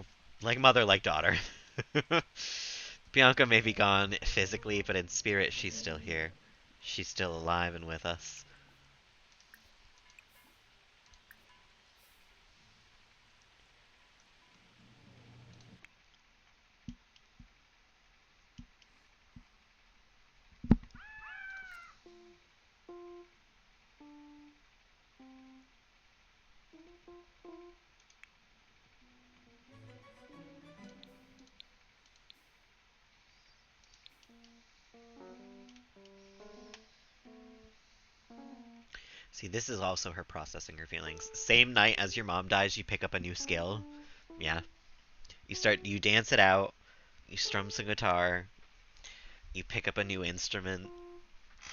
Like mother, like daughter. Bianca may be gone physically, but in spirit she's still here. She's still alive and with us. See, this is also her processing her feelings. Same night as your mom dies, you pick up a new skill. Yeah. You dance it out, you strum some guitar, you pick up a new instrument.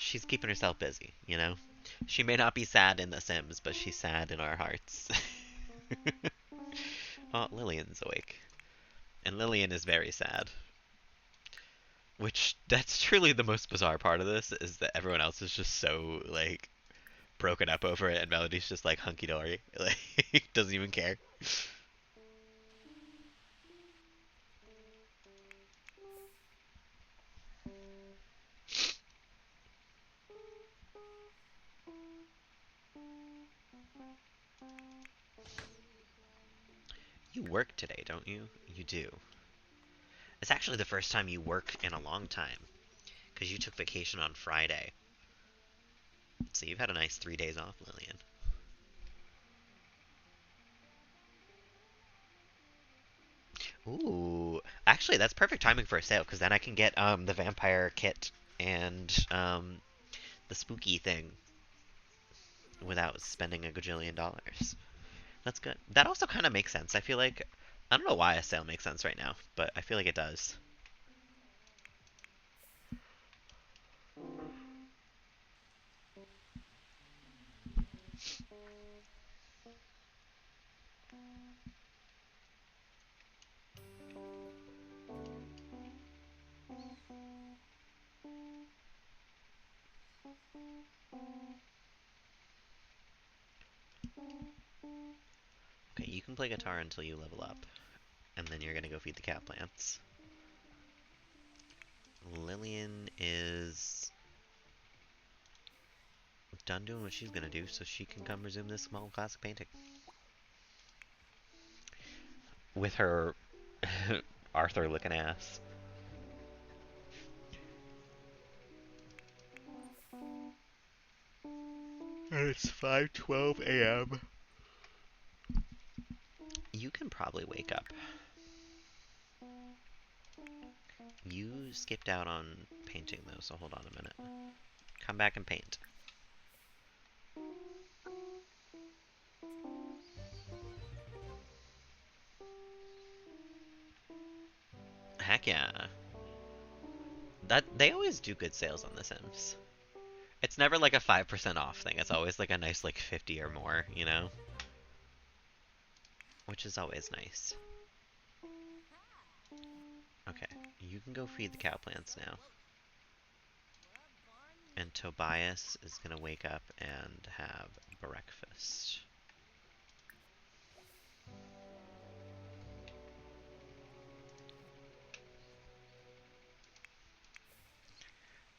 She's keeping herself busy, you know? She may not be sad in The Sims, but she's sad in our hearts. Oh, Lillian's awake. And Lillian is very sad. Which, that's truly the most bizarre part of this, is that everyone else is just so, like, broken up over it, and Melody's just like hunky dory. Like, doesn't even care. You work today, don't you? You do. It's actually the first time you work in a long time, because you took vacation on Friday. So you've had a nice 3 days off, Lillian. Ooh, actually, that's perfect timing for a sale, because then I can get the vampire kit and the spooky thing without spending a gajillion dollars. That's good. That also kind of makes sense. I feel like I don't know why a sale makes sense right now, but I feel like it does. Okay, you can play guitar until you level up, and then you're gonna go feed the cat plants. Lillian is done doing what she's gonna do, so she can come resume this small classic painting with her Arthur looking ass. And it's 5:12 a.m. You can probably wake up. You skipped out on painting though, so hold on a minute. Come back and paint. Heck yeah. That they always do good sales on The Sims. It's never like a 5% off thing. It's always like a nice like 50 or more, you know? Which is always nice. Okay, you can go feed the cow plants now. And Tobias is gonna wake up and have breakfast.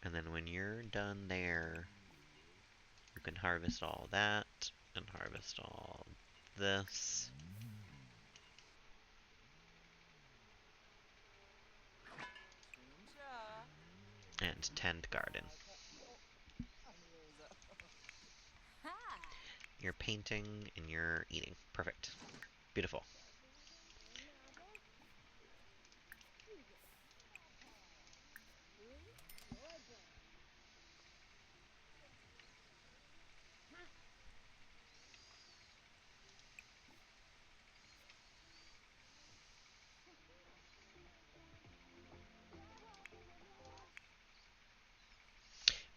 And then when you're done there, you can harvest all that and harvest all this Tunja. and tend garden. Ha! You're painting and you're eating. Perfect. Beautiful.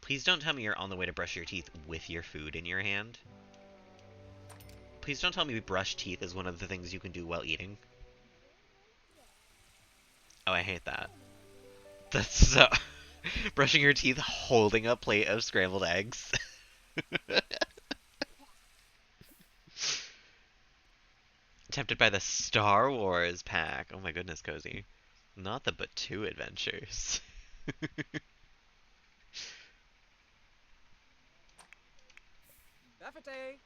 Please don't tell me you're on the way to brush your teeth with your food in your hand. Please don't tell me brush teeth is one of the things you can do while eating. Oh, I hate that. That's so... Brushing your teeth holding a plate of scrambled eggs. Tempted by the Star Wars pack. Oh my goodness, Cozy. Not the Batu adventures. Buffete.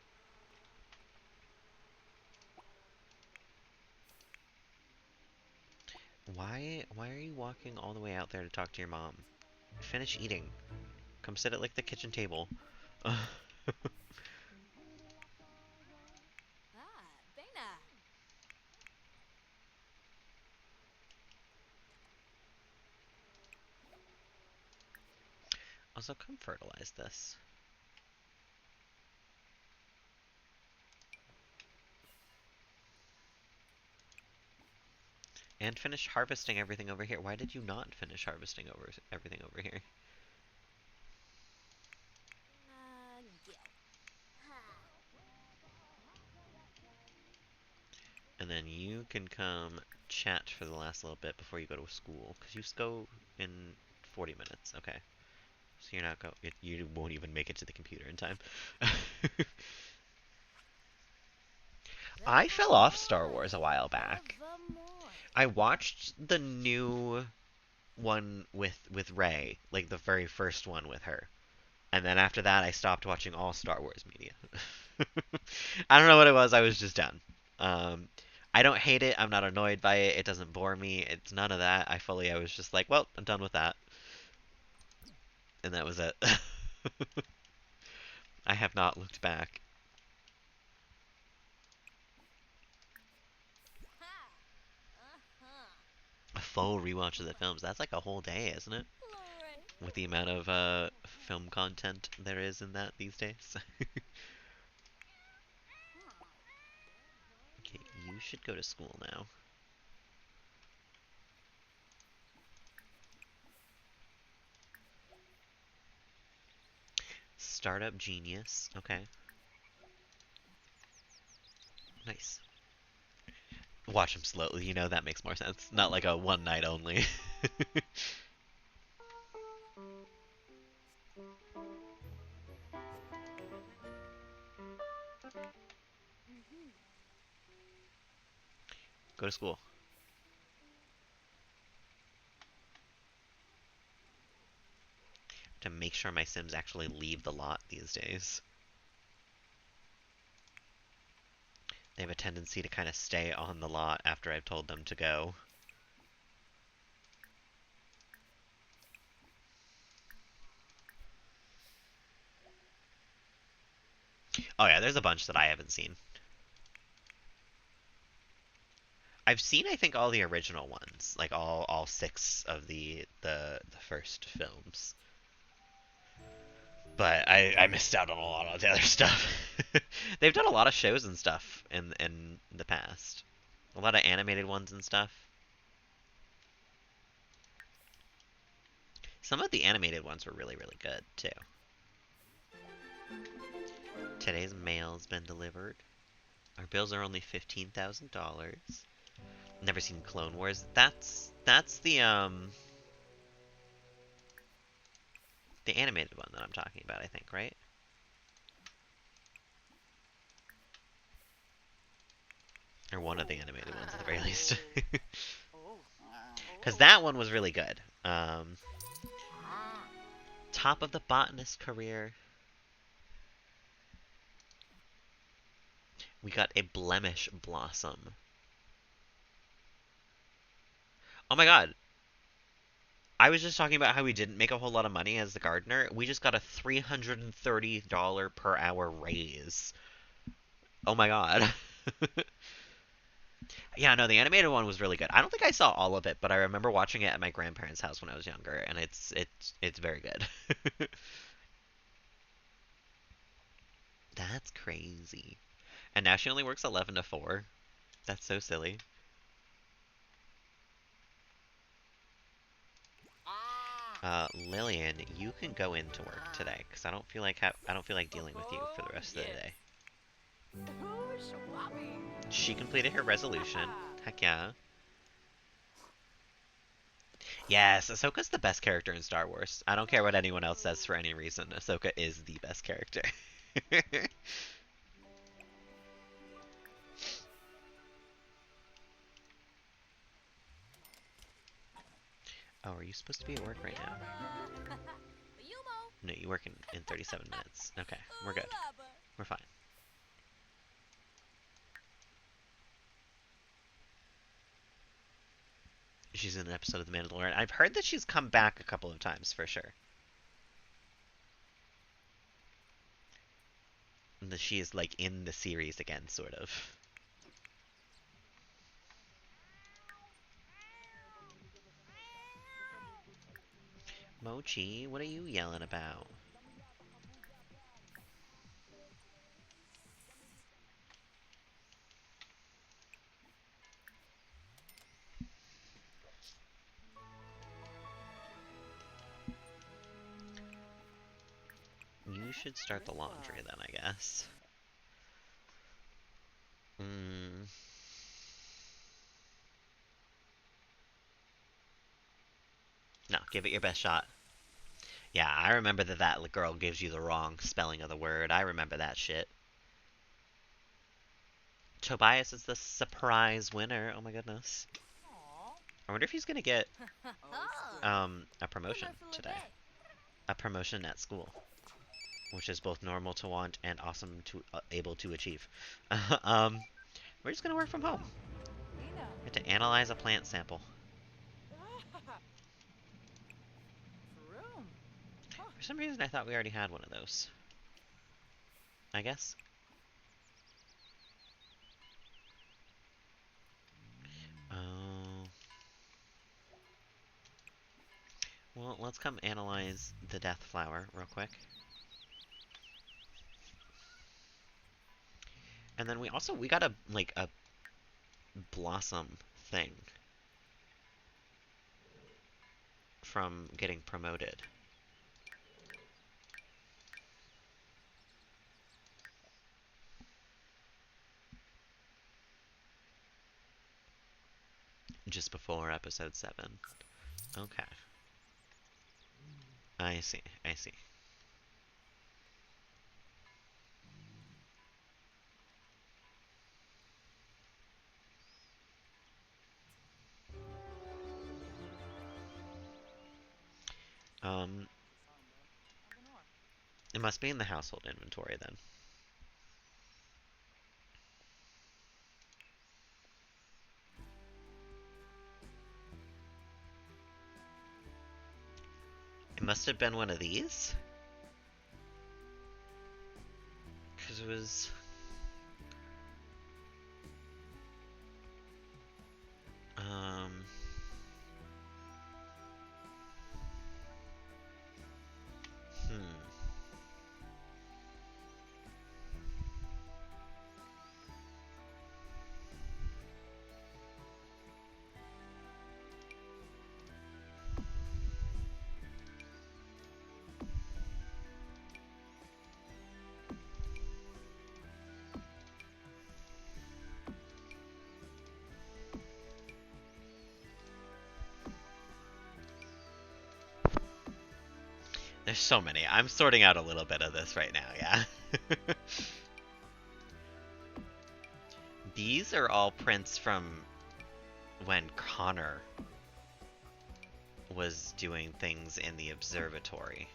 Why are you walking all the way out there to talk to your mom? Finish eating. Come sit at like the kitchen table. Ah, Bena. Also, come fertilize this. And finish harvesting everything over here. Why did you not finish harvesting over everything over here? Gil. And then you can come chat for the last little bit before you go to school. Because you go in 40 minutes. Okay. So you're not go. You won't even make it to the computer in time. I fell off Star Wars a while back. I watched the new one with Rey, like the very first one with her. And then after that I stopped watching all Star Wars media. I don't know what it was. I was just done. Um, I don't hate it. I'm not annoyed by it. It doesn't bore me. It's none of that. I was just like, well, I'm done with that, and that was it. I have not looked back. Ha! Uh-huh. A full rewatch of the films. That's like a whole day, isn't it? Glory. With the amount of film content there is in that these days. Okay, you should go to school now. Startup genius. Okay. Nice. Watch him slowly, that makes more sense. Not like a one night only. Mhm. Go to school. To make sure my Sims actually leave the lot these days. They have a tendency to kind of stay on the lot after I've told them to go. Oh yeah, there's a bunch that I haven't seen. I've seen, I think, all the original ones, like all six of the first films. But I missed out on a lot of the other stuff. They've done a lot of shows and stuff in the past. A lot of animated ones and stuff. Some of the animated ones were really, really good, too. Today's mail's been delivered. Our bills are only $15,000. Never seen Clone Wars. That's the animated one that I'm talking about, I think, right? Or one of the animated ones at the very least. Because that one was really good. Top of the botanist career. We got a blemish blossom. Oh my god. I was just talking about how we didn't make a whole lot of money as the gardener. We just got a $330 per hour raise. Oh my god. Yeah, no, the animated one was really good. I don't think I saw all of it, but I remember watching it at my grandparents' house when I was younger, and it's very good. That's crazy. And now she only works 11 to 4. That's so silly. Lillian, you can go into work today because I don't feel like dealing with you for the rest of the day. She completed her resolution. Heck yeah. Yes, Ahsoka's the best character in Star Wars. I don't care what anyone else says for any reason. Ahsoka is the best character. Oh, are you supposed to be at work right now? No, you work in 37 minutes. Okay, we're good. We're fine. She's in an episode of The Mandalorian. I've heard that she's come back a couple of times for sure. And that she is like in the series again, sort of. Mochi, what are you yelling about? You should start the laundry then, I guess. Mm. No, give it your best shot. Yeah, I remember that girl gives you the wrong spelling of the word. I remember that shit. Tobias is the surprise winner. Oh my goodness. I wonder if he's gonna get a promotion today. A promotion at school. which is both normal to want and awesome to able to achieve. um, we're just gonna work from home. Nina. We have to analyze a plant sample. Ah, Vroom. Huh. For some reason, I thought we already had one of those. I guess. Oh. Well, let's come analyze the death flower real quick. And then we got a blossom thing from getting promoted. Just before episode 7. Okay. I see. I see. Um, it must be in the household inventory then. It must have been one of these. Because it was... Um... Hmm. There's so many. I'm sorting out a little bit of this right now, yeah. These are all prints from when Connor was doing things in the observatory.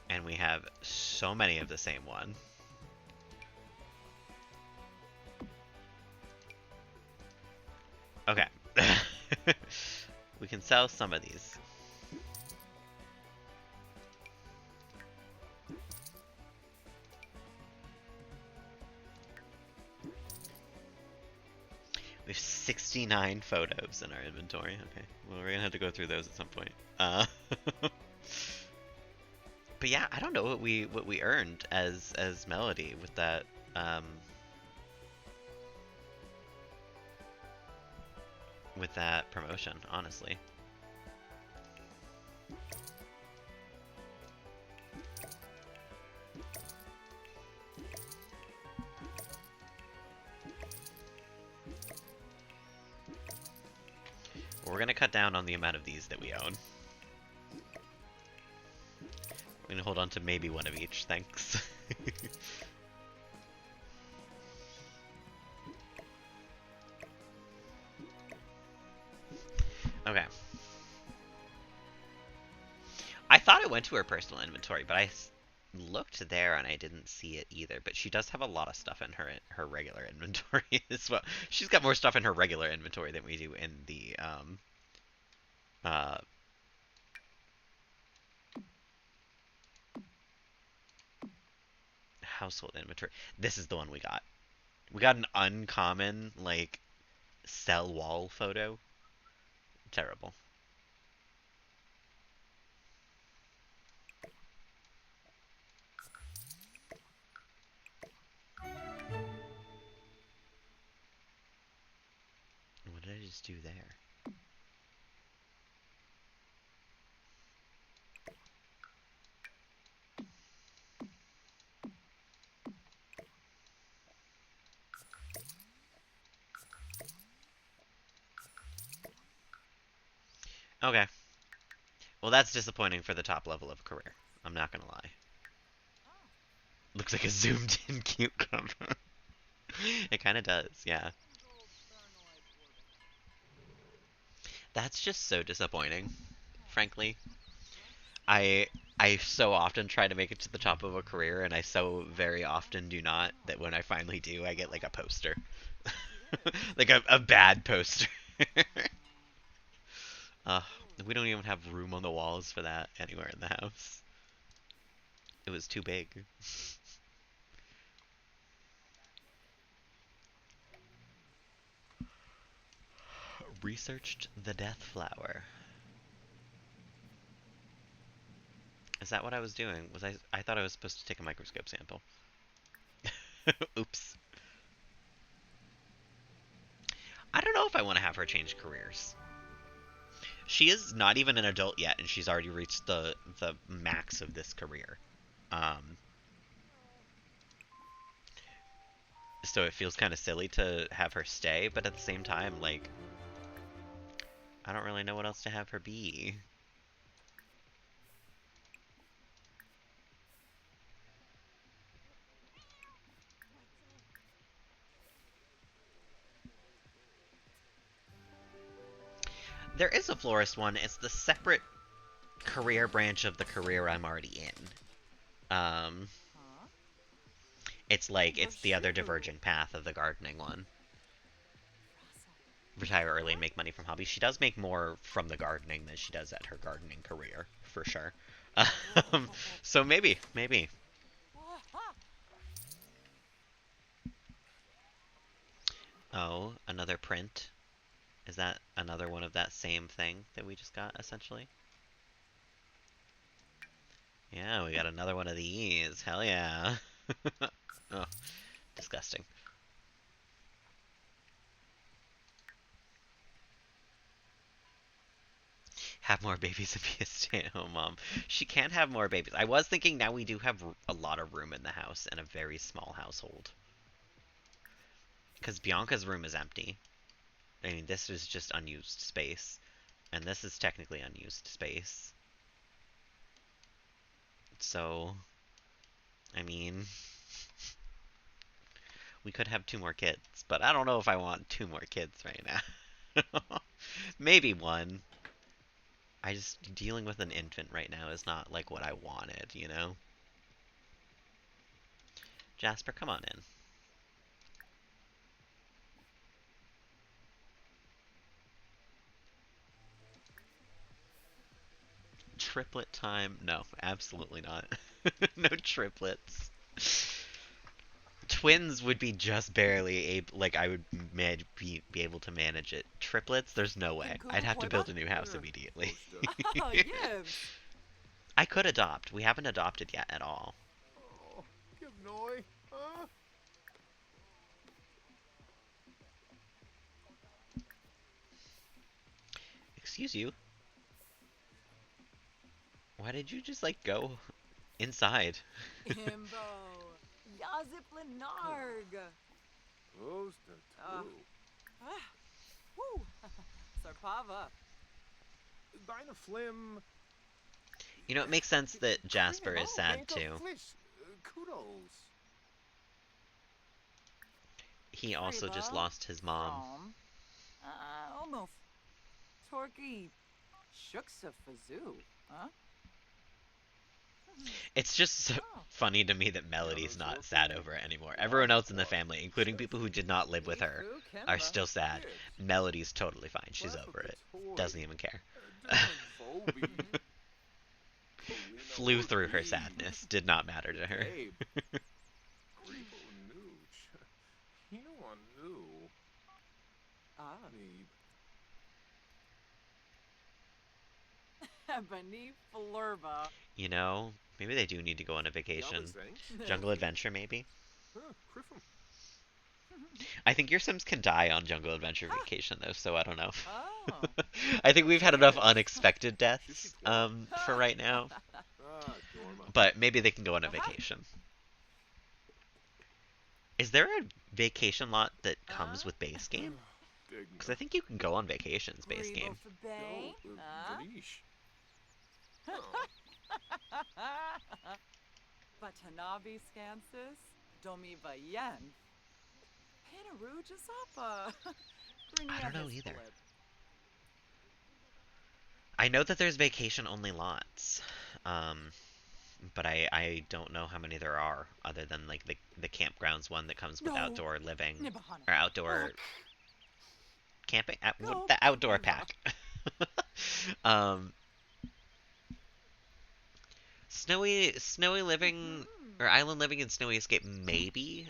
And we have so many of the same one. Okay. We can sell some of these. We have 69 photos in our inventory. Okay. Well, we're gonna have to go through those at some point. But yeah, I don't know what we earned as Melody with that promotion, honestly. We're gonna cut down on the amount of these that we own. We're gonna hold on to maybe one of each, thanks. Okay. I thought it went to her personal inventory, but I looked there and I didn't see it either. But she does have a lot of stuff in her regular inventory as well. She's got more stuff in her regular inventory than we do in the uh household inventory. This is the one we got. We got an uncommon like cell wall photo. Terrible. What did I just do there? Okay. Well, that's disappointing for the top level of a career. I'm not gonna lie. Oh, Looks like a zoomed in cucumber. It kind of does, yeah. some gold star noise orbit. That's just so disappointing, frankly. I I so often try to make it to the top of a career, and I so very often do not, that when I finally do, I get like a poster. Like a bad poster. uh, we don't even have room on the walls for that anywhere in the house. It was too big. Researched the death flower. Is that what I was doing? Was I thought I was supposed to take a microscope sample. Oops. I don't know if I want to have her change careers. She is not even an adult yet, and she's already reached the max of this career. Um, so it feels kind of silly to have her stay, but at the same time, like, I don't really know what else to have her be. There is a florist one. It's the separate career branch of the career I'm already in. Huh? It's the other diverging path of the gardening one. Retire early and make money from hobbies. She does make more from the gardening than she does at her gardening career, for sure. Um, so maybe. Oh, another print. Is that another one of that same thing that we just got, essentially? Yeah, we got another one of these. Hell yeah. Oh, disgusting. Have more babies and be a stay-at-home mom. She can't have more babies. I was thinking now we do have a lot of room in the house and a very small household. Because Bianca's room is empty. I mean, this is just unused space. And this is technically unused space. So, I mean, we could have two more kids, but I don't know if I want two more kids right now. Maybe one. I just, dealing with an infant right now is not like what I wanted, you know? Jasper, come on in. Triplet time? No, absolutely not. No triplets. Twins would be just barely able, like I would be able to manage it. Triplets, there's no way. I'd have to build a new house immediately. Oh, Yibs! I could adopt. We haven't adopted yet at all. Oh, give Noi, huh? Excuse you. Why did you just like go inside? Imbo! Yaziplinarg! Close to Ah. two. Woo! Sarpava. Dina Flim. You know, it makes sense that Jasper is sad too. Kudos. He also just Friba, lost his mom. From. Almost. Torky. Shuksa Fazoo. Huh? It's just so Oh. funny to me that Melody's not sad over it anymore. Everyone else in the family, including people who did not live with her, are still sad. Melody's totally fine. She's over it. Doesn't even care. Flew through her sadness. Did not matter to her. Ebony Flurba. You know, maybe they do need to go on a vacation. Jungle Adventure, maybe? I think your Sims can die on Jungle Adventure vacation, though, so I don't know. Oh. I think we've had enough unexpected deaths for right now. But maybe they can go on a vacation. Is there a vacation lot that comes with base game? Because I think you can go on vacations base game. Batanabi Scansis, Domi Vayen, Panaru Jasapa. I don't know either. I know that there's vacation only lots. Um, but I don't know how many there are other than like the campgrounds one that comes with No, outdoor living Nibahana. or outdoor Ugh, camping. What go the outdoor Kariba. pack? um, snowy living Mhm. or island living in Snowy Escape maybe.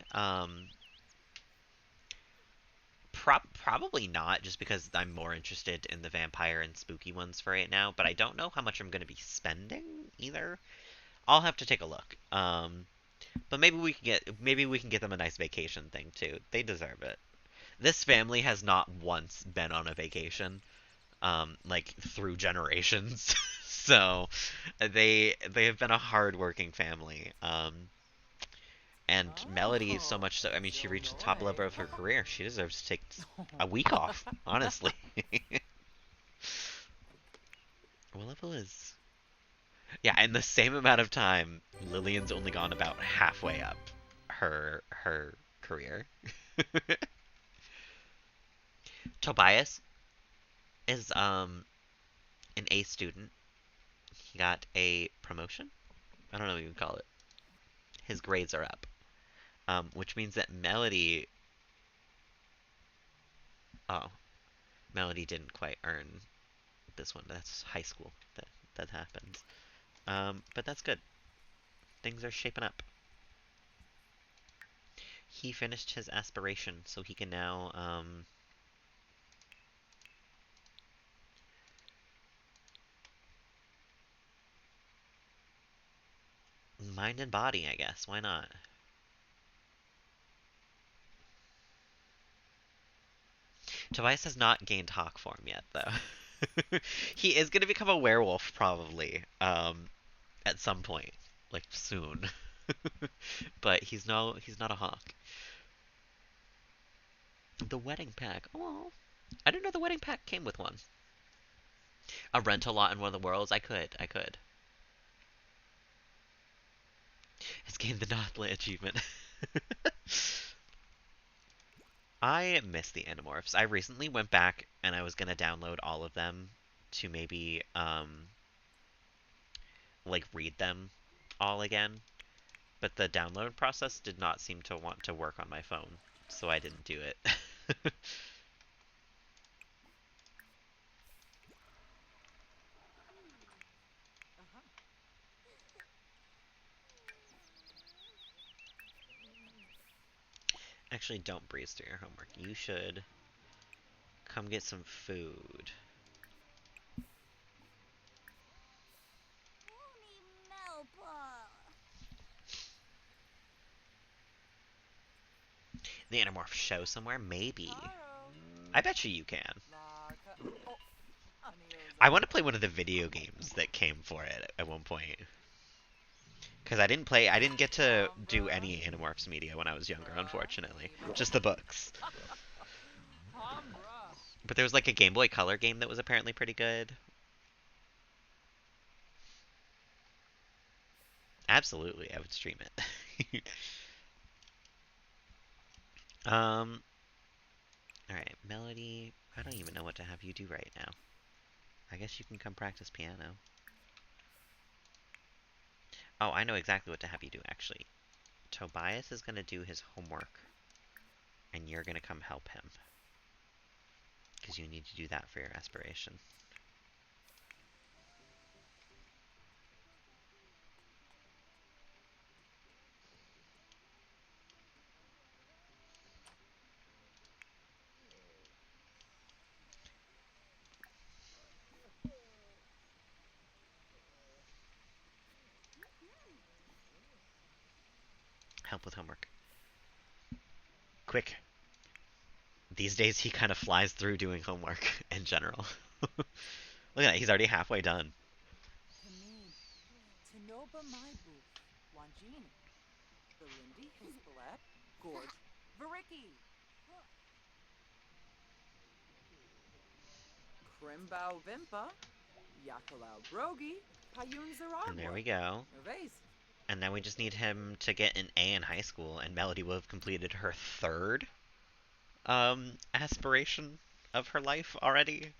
Probably not, just because I'm more interested in the vampire and spooky ones for right now. But I don't know how much I'm going to be spending either. I'll have to take a look. But maybe we can get them a nice vacation thing too. They deserve it. This family has not once been on a vacation, like through generations. So they have been a hard-working family. And Melody, so Oh, much so, I mean, she reached the top level Zonoy. of her career. She deserves to take a week off, honestly. What level is? Yeah, in the same amount of time, Lillian's only gone about halfway up her career. Tobias is an A student. He got a promotion. I don't know what you would call it. His grades are up, which means that oh, Melody didn't quite earn this one. That's high school that happens. But that's good. Things are shaping up. He finished his aspiration, so he can now mind and body, I guess. Why not? Tobias has not gained hawk form yet, though. He is going to become a werewolf probably, at some point, like soon. But he's not a hawk. The wedding pack. Oh, I didn't know the wedding pack came with one. A rental lot in one of the worlds. I could. It's gained the Northland achievement. I miss the Animorphs. I recently went back and I was gonna download all of them to maybe like read them all again, but the download process did not seem to want to work on my phone, so I didn't do it. Uh-huh. Actually, don't breeze through your homework. You should come get some food. Mooney Melba. The Animorph show somewhere? Maybe. Taro. I bet you can. La Oh, I want to Anioza. play one of the video games that came for it at one point. Because I didn't get to do Umbra. any Animorphs media when I was younger, unfortunately. Nemo. Just the books. Umbra. But there was like a Game Boy Color game that was apparently pretty good. Absolutely, I would stream it. um, alright, Melody, I don't even know what to have you do right now. I guess you can come practice piano. Oh, I know exactly what to have you do, actually. Tobias is going to do his homework, and you're going to come help him. Because you need to do that for your aspiration. Help with homework. Quick. These days he kind of flies through doing homework in general. Look at that, he's already halfway done. Tamin. Tanoba Maibu. Wanjini. Belindi Hispalet. Gorge. Variki. Krimbau Vimpa. Yakalau Brogi. Payun And there we Zaragwa. go. Novase. And now we just need him to get an A in high school, and Melody will have completed her third aspiration of her life already.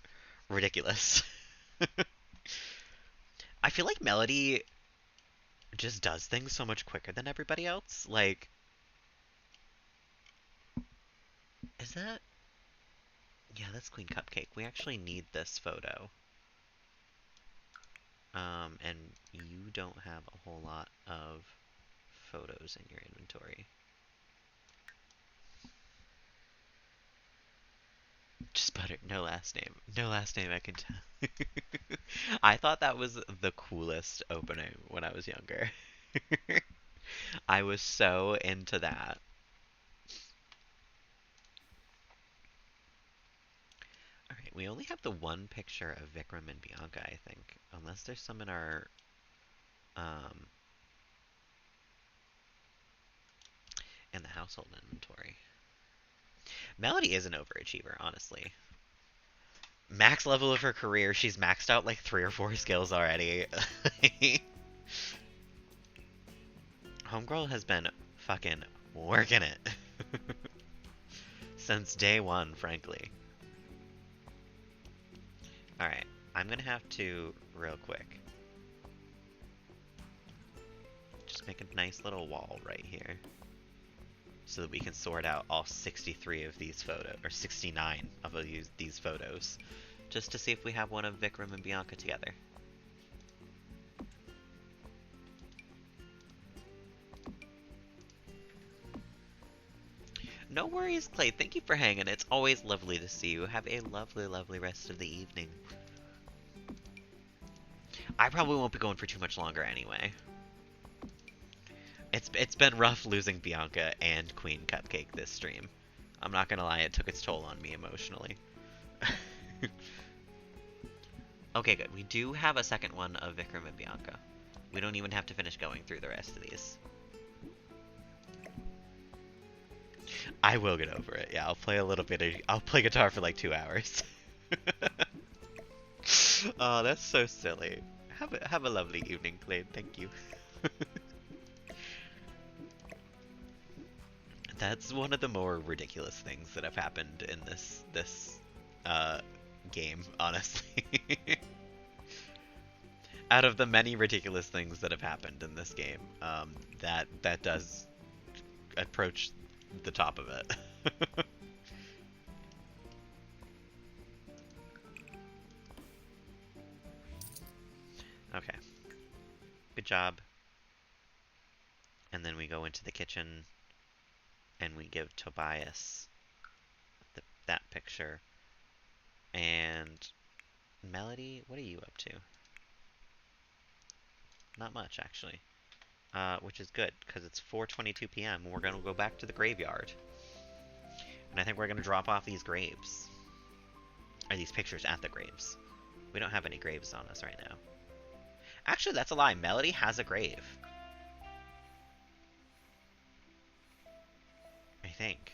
Ridiculous. I feel like Melody just does things so much quicker than everybody else. Like, is that? Yeah, that's Queen Cupcake. We actually need this photo. And you don't have a whole lot of photos in your inventory. Just butter, no last name. No last name I can tell. I thought that was the coolest opening when I was younger. I was so into that. Alright, we only have the one picture of Vikram and Bianca, I think. Unless there's some um in the household inventory. Melody is an overachiever, honestly. Max level of her career, she's maxed out like 3 or 4 skills already. Homegirl has been fucking working it. Since day one, frankly. Alright, I'm gonna have to, real quick, just make a nice little wall right here. So that we can sort out all 63 of these photos, or 69 of these photos. Just to see if we have one of Vikram and Bianca together. No worries, Clay. Thank you for hanging. It's always lovely to see you. Have a lovely, lovely rest of the evening. I probably won't be going for too much longer anyway. It's been rough losing Bianca and Queen Cupcake this stream. I'm not gonna lie, it took its toll on me emotionally. Okay, good. We do have a second one of Vikram and Bianca. We don't even have to finish going through the rest of these. I will get over it. Yeah, I'll play a little bit of... I'll play guitar for like 2 hours. Oh, that's so silly. Have a lovely evening, Clay. Thank you. That's one of the more ridiculous things that have happened in this game, honestly. Out of the many ridiculous things that have happened in this game, that does approach the top of it. Okay. Good job. And then we go into the kitchen and we give Tobias that picture. And Melody, what are you up to? Not much, actually. Which is good, because it's 4:22 p.m. and we're going to go back to the graveyard. And I think we're going to drop off these graves. Or these pictures at the graves. We don't have any graves on us right now. Actually, that's a lie. Melody has a grave. I think.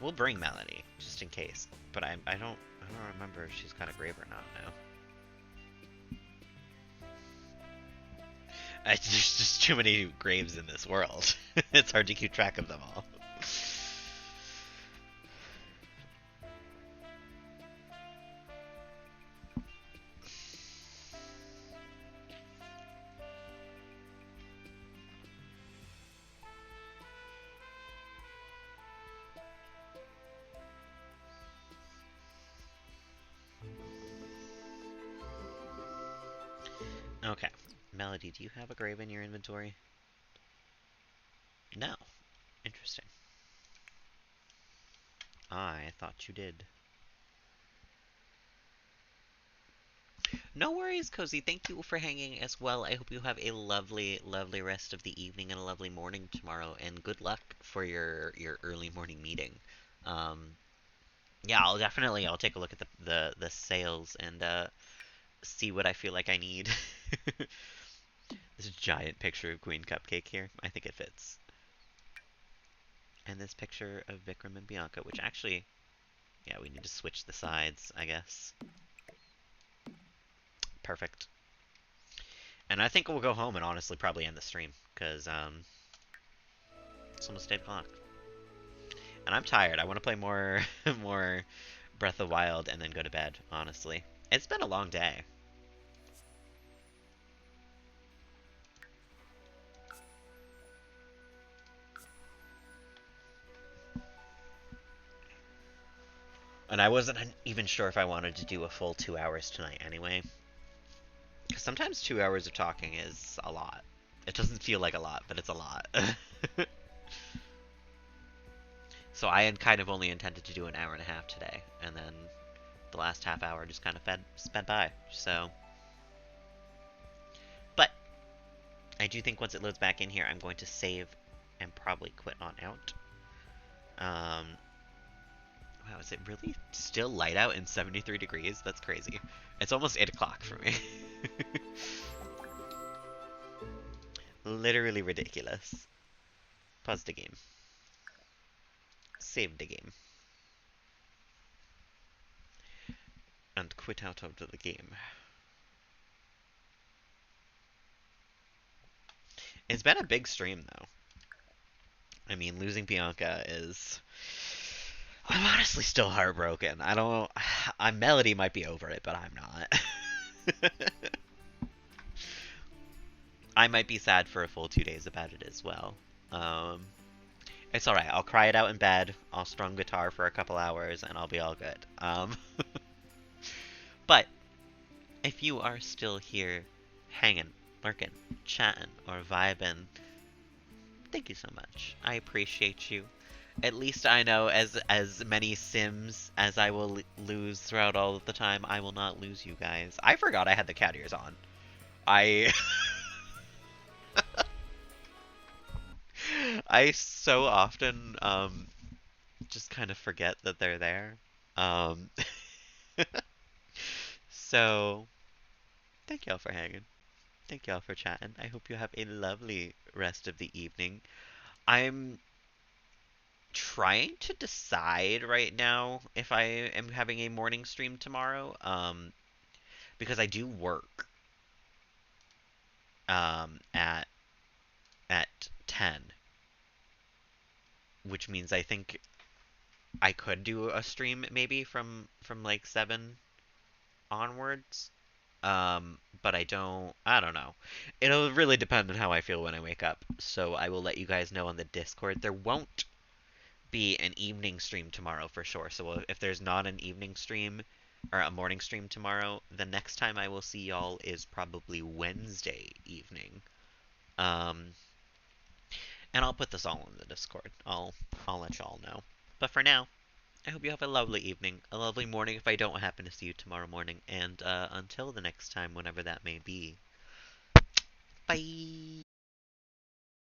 We'll bring Melody, just in case. But I don't remember if she's got a grave or not now. There's just too many graves in this world. It's hard to keep track of them all. Okay. Melody, do you have a grave in your inventory? No. Interesting. I thought you did. No worries, Cozy. Thank you for hanging as well. I hope you have a lovely, lovely rest of the evening and a lovely morning tomorrow. And good luck for your early morning meeting. Yeah, I'll take a look at the sales and see what I feel like I need. This giant picture of Queen Cupcake here. I think it fits. And this picture of Vikram and Bianca, which actually, yeah, we need to switch the sides, I guess. Perfect. And I think we'll go home and honestly probably end the stream, because it's almost 8 o'clock. And I'm tired. I want to play more more Breath of Wild and then go to bed, honestly. It's been a long day. And I wasn't even sure if I wanted to do a full 2 hours tonight anyway. Because sometimes 2 hours of talking is a lot. It doesn't feel like a lot, but it's a lot. So I had kind of only intended to do an hour and a half today, and then the last half hour just kind of sped by. So, but I do think once it loads back in here, I'm going to save and probably quit on out. Wow, is it really still light out in 73 degrees? That's crazy. It's almost 8 o'clock for me. Literally ridiculous. Pause the game. Save the game. And quit out of the game. It's been a big stream, though. I mean, losing Bianca is... I'm honestly still heartbroken. I don't... Melody might be over it, but I'm not. I might be sad for a full 2 days about it as well. It's alright. I'll cry it out in bed. I'll strum guitar for a couple hours, and I'll be all good. But if you are still here hanging, lurking, chatting, or vibing, thank you so much. I appreciate you. At least I know as many Sims as I will lose throughout all of the time, I will not lose you guys. I forgot I had the cat ears on. I I so often just kind of forget that they're there. Um so thank y'all for hanging. Thank y'all for chatting. I hope you have a lovely rest of the evening. I'm trying to decide right now if I am having a morning stream tomorrow, because I do work at 10, which means I think I could do a stream maybe from like 7 onwards. But I don't know. It'll really depend on how I feel when I wake up. So I will let you guys know on the Discord. There won't be an evening stream tomorrow for sure. So if there's not an evening stream or a morning stream tomorrow, the next time I will see y'all is probably Wednesday evening. Um, and I'll put this all in the Discord. I'll let y'all know. But for now, I hope you have a lovely evening, a lovely morning if I don't happen to see you tomorrow morning, and until the next time, whenever that may be. Bye.